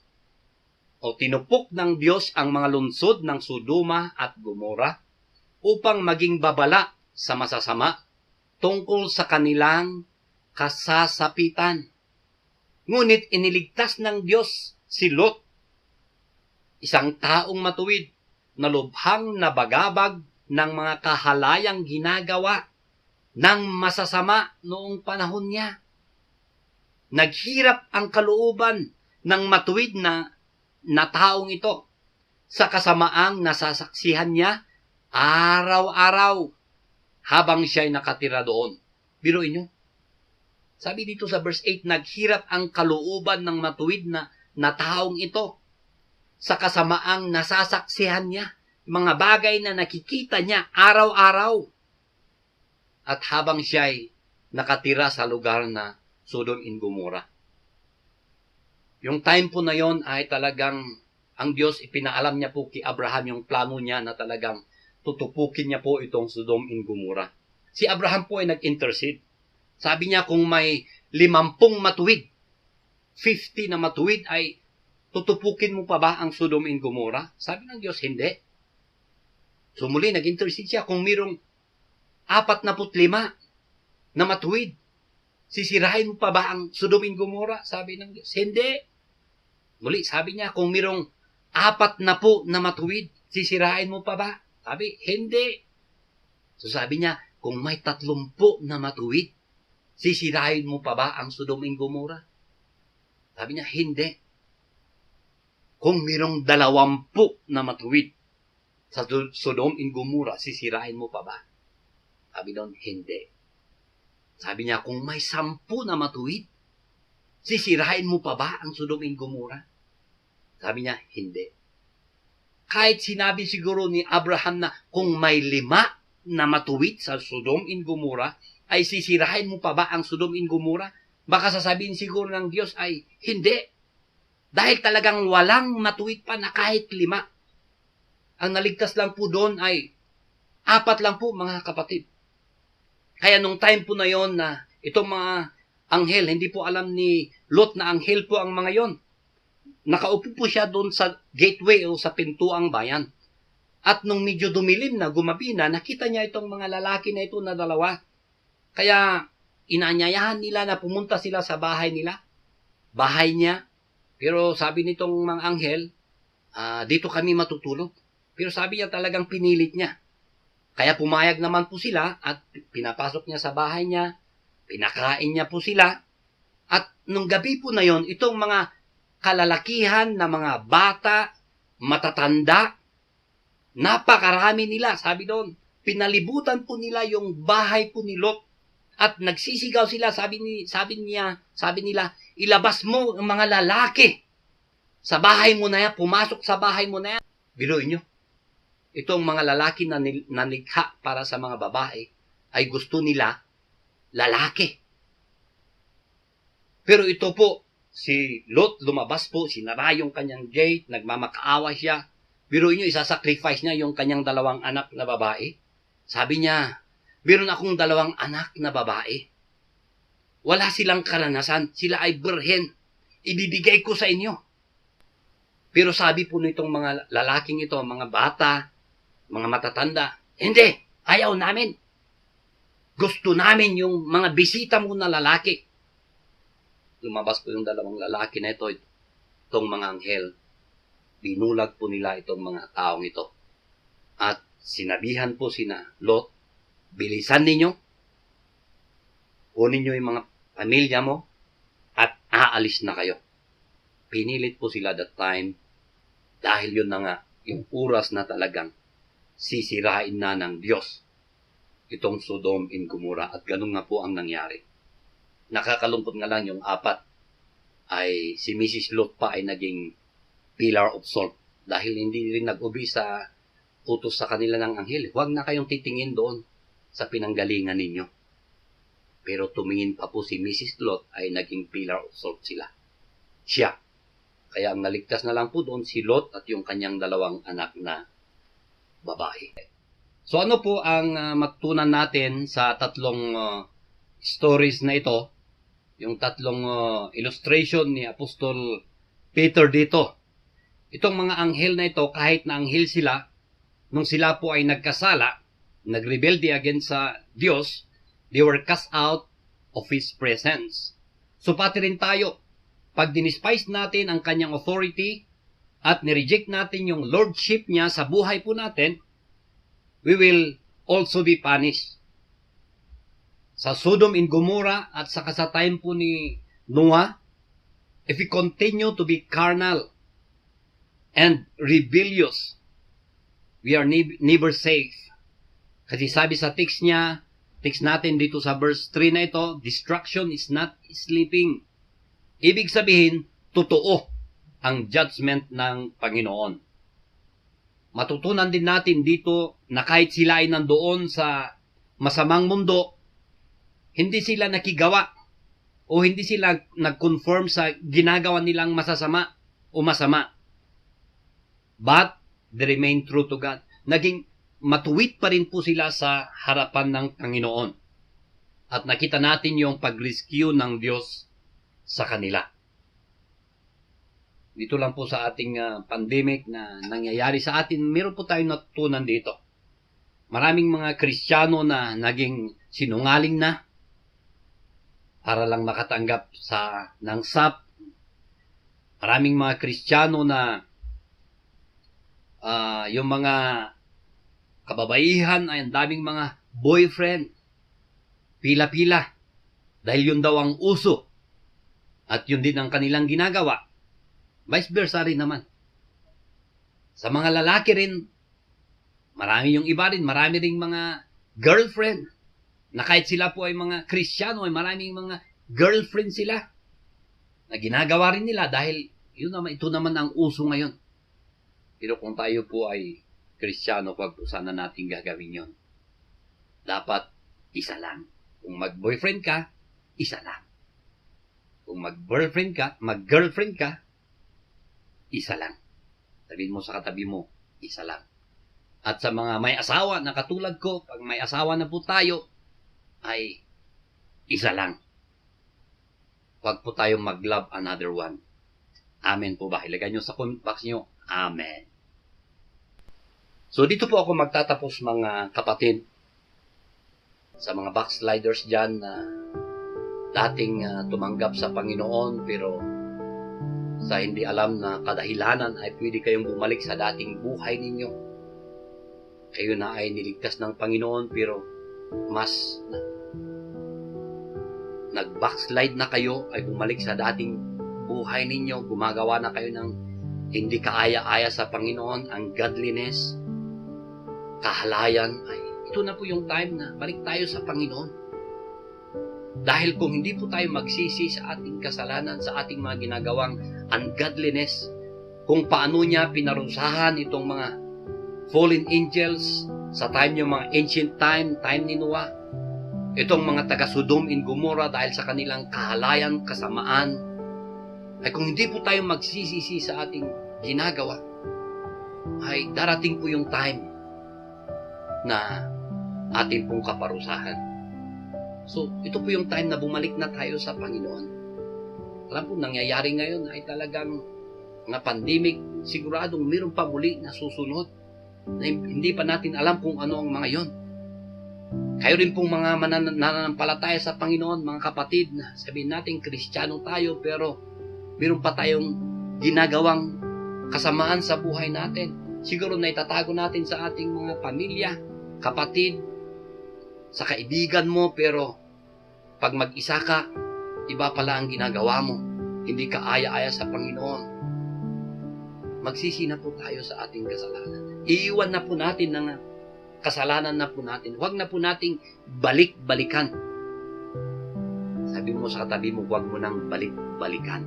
D: o tinupok ng Diyos ang mga lungsod ng Sodoma at Gomorrah upang maging babala sa masasama tungkol sa kanilang kasasapitan. Ngunit iniligtas ng Diyos si Lot, isang taong matuwid na lubhang nabagabag ng mga kahalayang ginagawa ng masasama noong panahon niya. Naghirap ang kalooban ng matuwid na taong ito sa kasamaang nasasaksihan niya araw-araw. habang siya'y nakatira doon. Biruin nyo. Sabi dito sa verse 8, naghirap ang kalooban ng matuwid na taong ito sa kasamaang nasasaksihan niya, mga bagay na nakikita niya araw-araw. At habang siya'y nakatira sa lugar na Sodom and Gomorrah. Yung time po na yon ay talagang ang Diyos ipinaalam niya po kay Abraham yung plano niya na talagang tutupukin niya po itong Sodom and Gomorrah. Si Abraham po ay nag-intercede. Sabi niya kung may 50 matuwid, 50 na matuwid ay tutupukin mo pa ba ang Sodom and Gomorrah? Sabi ng Diyos, hindi. So muli, nag-intercede siya kung mayroong 45 na matuwid. Sisirahin mo pa ba ang Sodom and Gomorrah? Sabi ng Diyos, hindi. Muli, sabi niya, kung mayroong 40 na matuwid, sisirahin mo pa ba? Sabi, hindi. So sabi niya, kung may 30 na matuwid, sisirahin mo pa ba ang Sodom and Gomorrah? Sabi niya, hindi. Kung mayroong 20 na matuwid sa Sodom and Gomorrah, sisirahin mo pa ba? Sabi doon, hindi. Sabi niya, kung may 10 na matuwid, sisirahin mo pa ba ang Sodom and Gomorrah? Sabi niya, hindi. Kahit sinabi siguro ni Abraham na kung may 5 na matuwid sa Sodom and Gomorrah, ay sisirahin mo pa ba ang Sodom and Gomorrah? Baka sasabihin siguro ng Diyos ay hindi. Dahil talagang walang matuwid pa na kahit 5. Ang naligtas lang po doon ay 4 lang po, mga kapatid. Kaya nung time po na yon na itong mga anghel, hindi po alam ni Lot na anghel po ang mga yon. Nakaupo po siya doon sa gateway o sa pintuang bayan. At nung medyo dumilim na, gumabi na, nakita niya itong mga lalaki na ito na 2. Kaya inanyayahan nila na pumunta sila sa bahay nila. Bahay niya. Pero sabi nitong mga anghel, dito kami matutulog. Pero sabi niya talagang pinilit niya. Kaya pumayag naman po sila at pinapasok niya sa bahay niya. Pinakain niya po sila. At nung gabi po na yon, itong mga kalalakihan na mga bata, matatanda, napakarami nila. Sabi doon, pinalibutan po nila yung bahay po ni Lot. At nagsisigaw sila, sabi nila, ilabas mo ang mga lalaki sa bahay mo na yan, pumasok sa bahay mo na yan. Biruin nyo, itong mga lalaki na nalikha para sa mga babae, ay gusto nila lalaki. Pero ito po, si Lot lumabas po, sinara yung kanyang gate, nagmamakaawa siya. Biruin nyo, isasacrifice niya yung kanyang 2 anak na babae. Sabi niya, meron akong 2 anak na babae. Wala silang karanasan. Sila ay birhen. Ibibigay ko sa inyo. Pero sabi po nitong mga lalaking ito, mga bata, mga matatanda, hindi, ayaw namin. Gusto namin yung mga bisita mo na lalaki. Lumabas po yung 2 lalaki na ito, itong mga anghel. Binulag po nila itong mga taong ito. At sinabihan po sina Lot, bilisan ninyo, kunin nyo yung mga pamilya mo, at aalis na kayo. Pinilit po sila that time, dahil yun na nga, yung oras na talagang sisirain na ng Diyos itong Sodom and Gomorrah, at ganun nga po ang nangyari. Nakakalungkot nga lang yung 4, ay si Mrs. Lot pa ay naging pillar of salt, dahil hindi rin nag-ubi sa utos sa kanila ng anghel. Huwag na kayong titingin doon sa pinanggalingan ninyo. Pero tumingin pa po si Mrs. Lot, ay naging pillar of salt siya. Kaya ang naligtas na lang po doon si Lot at yung kanyang 2 anak na babae. So ano po ang matutunan natin sa 3 stories na ito? Yung 3 illustration ni Apostol Peter dito. Itong mga anghel na ito, kahit na anghel sila, nung sila po ay nagkasala, nagrebelde against sa Diyos, they were cast out of His presence. So pati rin tayo, pag dinispise natin ang kanyang authority at nireject natin yung lordship niya sa buhay po natin, we will also be punished. Sa Sodom and Gomorrah at saka sa time po ni Noah, if we continue to be carnal and rebellious, we are never safe. Kasi sabi sa text natin dito sa verse 3 na ito, destruction is not sleeping. Ibig sabihin, totoo ang judgment ng Panginoon. Matutunan din natin dito na kahit sila ay nandoon sa masamang mundo, hindi sila nakigawa o hindi sila nag-conform sa ginagawa nilang masasama o masama. But they remain true to God. Naging matuwid pa rin po sila sa harapan ng Panginoon. At nakita natin yung pag-rescue ng Diyos sa kanila. Dito lang po sa ating pandemic na nangyayari sa atin, meron po tayong natutunan dito. Maraming mga Kristiyano na naging sinungaling na para lang makatanggap ng SAP. Maraming mga Kristiyano na yung mga kababaihan ay ang daming mga boyfriend. Pila-pila. Dahil yun daw ang uso. At yun din ang kanilang ginagawa. Vice versa rin naman. Sa mga lalaki rin, marami yung iba rin, marami ring mga girlfriend. Na kahit sila po ay mga Kristiyano, ay maraming mga girlfriend sila. Na ginagawa rin nila dahil ito naman ang uso ngayon. Pero kung tayo po ay Kristiyano, wag po sana natin gagawin yon. Dapat isa lang. Kung mag-boyfriend ka, isa lang. Kung mag-girlfriend ka, isa lang. Sabihin mo sa katabi mo, isa lang. At sa mga may asawa na katulad ko, pag may asawa na po tayo, ay isa lang. Huwag po tayong mag-love another one. Amen po ba? Ilagay nyo sa comment box nyo, Amen. So dito po ako magtatapos mga kapatid. Sa mga backsliders dyan na dating tumanggap sa Panginoon pero sa hindi alam na kadahilanan ay pwede kayong bumalik sa dating buhay ninyo. Kayo na ay niligtas ng Panginoon pero mas nag-backslide na kayo ay bumalik sa dating buhay ninyo. Gumagawa na kayo ng hindi kaaya-aya sa Panginoon, ang godliness, kahalayan, ay ito na po yung time na balik tayo sa Panginoon. Dahil kung hindi po tayo magsisi sa ating kasalanan, sa ating mga ginagawang ungodliness, kung paano niya pinarusahan itong mga fallen angels sa time yung mga ancient time ni Noah, itong mga taga Sodom and Gomorrah dahil sa kanilang kahalayan, kasamaan, ay kung hindi po tayo magsisisi sa ating ginagawa, ay darating po yung time na ating pong kaparusahan. So, ito po yung time na bumalik na tayo sa Panginoon. Alam po, nangyayari ngayon ay talagang na pandemic, siguradong mayroon pa muli na susunod na hindi pa natin alam kung ano ang mga yon. Kayo rin pong mga mananampalataya sa Panginoon, mga kapatid, na sabihin natin Kristiyano tayo pero mayroon pa tayong ginagawang kasamaan sa buhay natin. Siguro na itatago natin sa ating mga pamilya, kapatid, sa kaibigan mo, pero pag mag-isa ka, iba pala ang ginagawa mo. Hindi ka aya-aya sa Panginoon. Magsisi na po tayo sa ating kasalanan. Iiwan na po natin ng kasalanan na po natin. Huwag na po nating balik-balikan. Sabi mo sa katabi mo, huwag mo nang balik-balikan.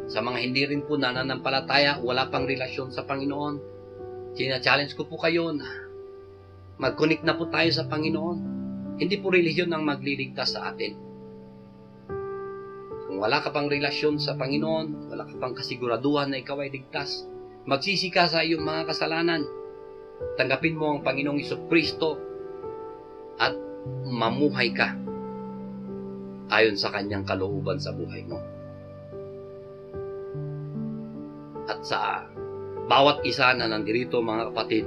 D: Sa mga hindi rin po nananampalataya, wala pang relasyon sa Panginoon, sina-challenge ko po kayo na mag-connect na po tayo sa Panginoon. Hindi po relihiyon ang magliligtas sa atin. Kung wala ka pang relasyon sa Panginoon, wala ka pang kasiguraduhan na ikaw ay ligtas, magsisi ka sa iyong mga kasalanan. Tanggapin mo ang Panginoong Jesucristo at mamuhay ka ayon sa kanyang kalooban sa buhay mo. At sa bawat isa na nandirito, mga kapatid,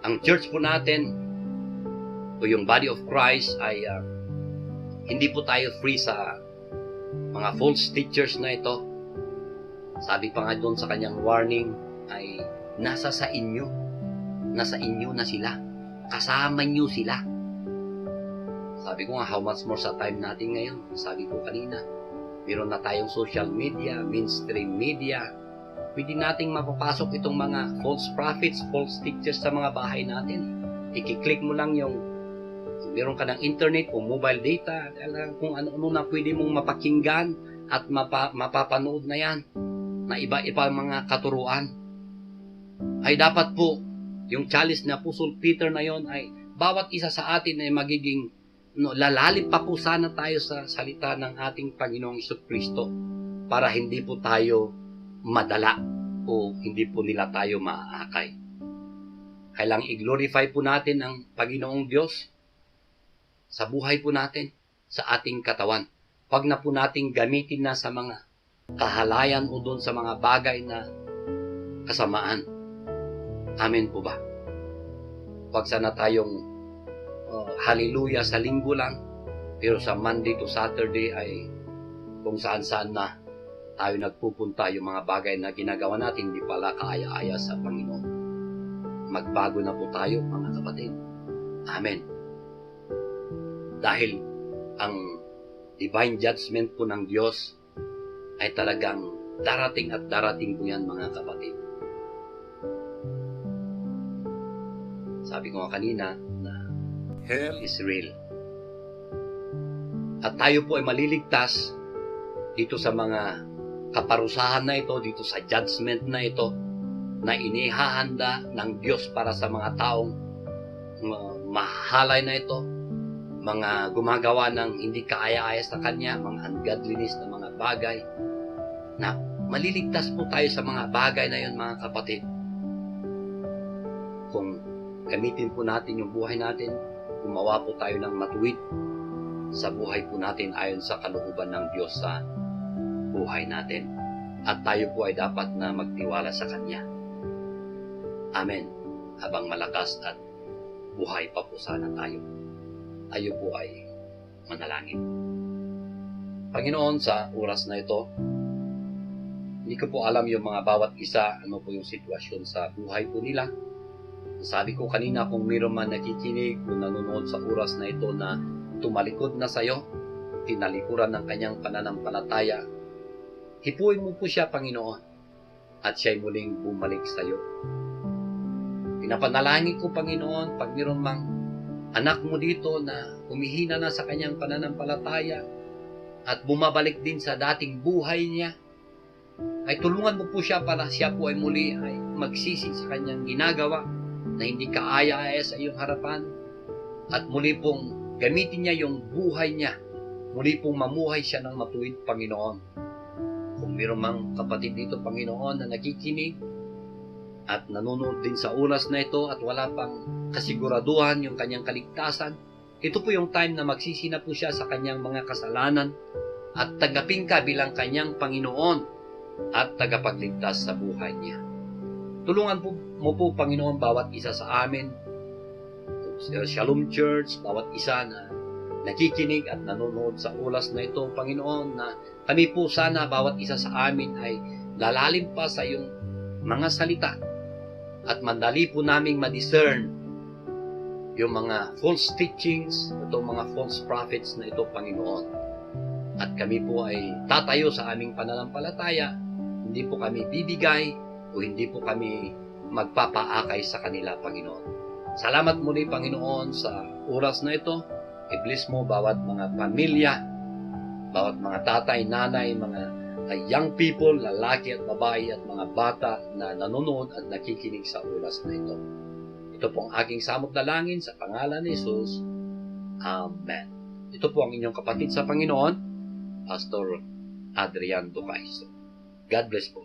D: ang church po natin o yung body of Christ ay hindi po tayo free sa mga false teachers na ito. Sabi pa nga doon sa kanyang warning ay nasa inyo na sila, kasama nyo sila. Sabi ko nga, how much more sa time natin ngayon. Sabi ko kanina, meron na tayong social media, mainstream media, pwede nating mapapasok itong mga false prophets, false teachers sa mga bahay natin. I-click mo lang yung meron ka ng internet o mobile data, kung ano-ano na pwede mong mapakinggan at mapapanood na yan, na iba-iba mga katuruan. Ay dapat po, yung chalice na Apostle Peter na yon ay bawat isa sa atin ay magiging lalalim pa po sana tayo sa salita ng ating Panginoong Jesucristo para hindi po tayo madala o hindi po nila tayo maaakay. Kailangang i-glorify po natin ang Panginoong Diyos sa buhay po natin, sa ating katawan. Huwag na po nating gamitin na sa mga kahalayan o doon sa mga bagay na kasamaan. Amen po ba? Huwag sana tayong hallelujah sa linggo lang, pero sa Monday to Saturday ay kung saan-saan na tayo nagpupunta, yung mga bagay na ginagawa natin hindi pala kaaya-aya sa Panginoon. Magbago na po tayo, mga kapatid. Amen. Dahil ang divine judgment po ng Diyos ay talagang darating at darating po yan, mga kapatid. Sabi ko nga kanina na hell is real. At tayo po ay maliligtas dito sa mga kaparusahan na ito, dito sa judgment na ito, na inihahanda ng Diyos para sa mga taong mahalay na ito, mga gumagawa ng hindi kaaya-aya sa Kanya, mga ungodliness na mga bagay, na maliligtas po tayo sa mga bagay na yun, mga kapatid. Kung gamitin po natin yung buhay natin, gumawa po tayo ng matuwid sa buhay po natin ayon sa kalooban ng Diyos sa buhay natin. At tayo po ay dapat na magtiwala sa Kanya. Amen. Habang malakas at buhay pa po sana tayo. Tayo po ay manalangin. Panginoon, sa oras na ito, hindi ko po alam yung mga bawat isa, ano po yung sitwasyon sa buhay po nila. Sabi ko kanina, kung mayroon man nakikinig o nanonood sa oras na ito na tumalikod na sa iyo, tinalikuran ng kanyang pananampalataya, hipuin mo po siya, Panginoon, at siya'y muling bumalik sa iyo. Pinapanalangin ko, Panginoon, pag mayroon mang anak mo dito na humihina na sa kanyang pananampalataya at bumabalik din sa dating buhay niya, ay tulungan mo po siya para siya po ay muli ay magsisi sa kanyang ginagawa na hindi kaaya-aya sa iyong harapan at muli pong gamitin niya yung buhay niya, muli pong mamuhay siya ng matuwid, Panginoon. Kung mayroon mang kapatid dito, Panginoon, na nakikinig at nanonood din sa oras na ito at wala pang kasiguraduhan yung kanyang kaligtasan, ito po yung time na magsisi na po siya sa kanyang mga kasalanan at tanggapin ka bilang kanyang Panginoon at tagapagligtas sa buhay niya. Tulungan mo po, Panginoon, bawat isa sa amin, Shalom Church, bawat isa na nakikinig at nanonood sa oras na ito, Panginoon, na kami po sana, bawat isa sa amin ay lalalim pa sa iyong mga salita at mandali po naming ma-discern yung mga false teachings, itong mga false prophets na ito, Panginoon. At kami po ay tatayo sa aming pananampalataya, hindi po kami bibigay o hindi po kami magpapaakay sa kanila, Panginoon. Salamat muli, Panginoon, sa oras na ito. I-bless mo bawat mga pamilya, bawat mga tatay, nanay, mga young people, lalaki at babae at mga bata na nanonood at nakikinig sa oras na ito. Ito po ang aking samot dalangin sa pangalan ni Jesus. Amen. Ito po ang inyong kapatid sa Panginoon, Pastor Adrian Ducaiso. God bless po.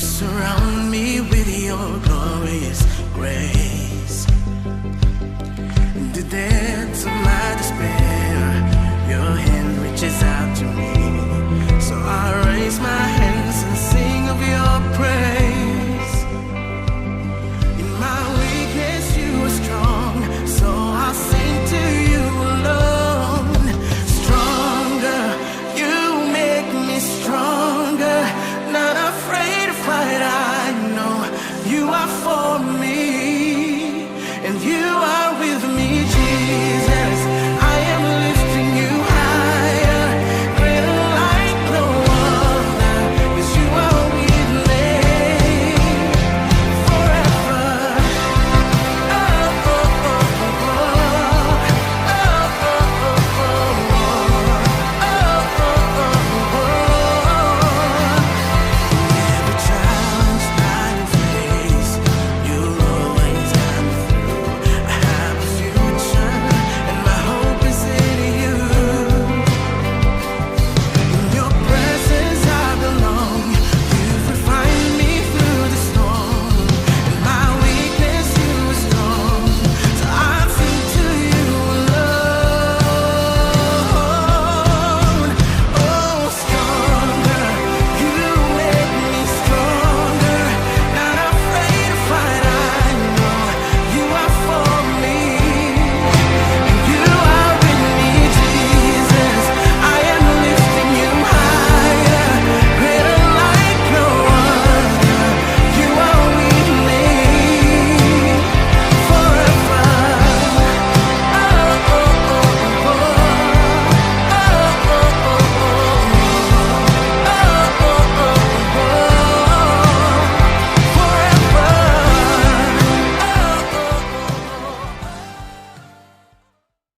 A: Surround me with your glorious grace. The depths of my despair You are for me.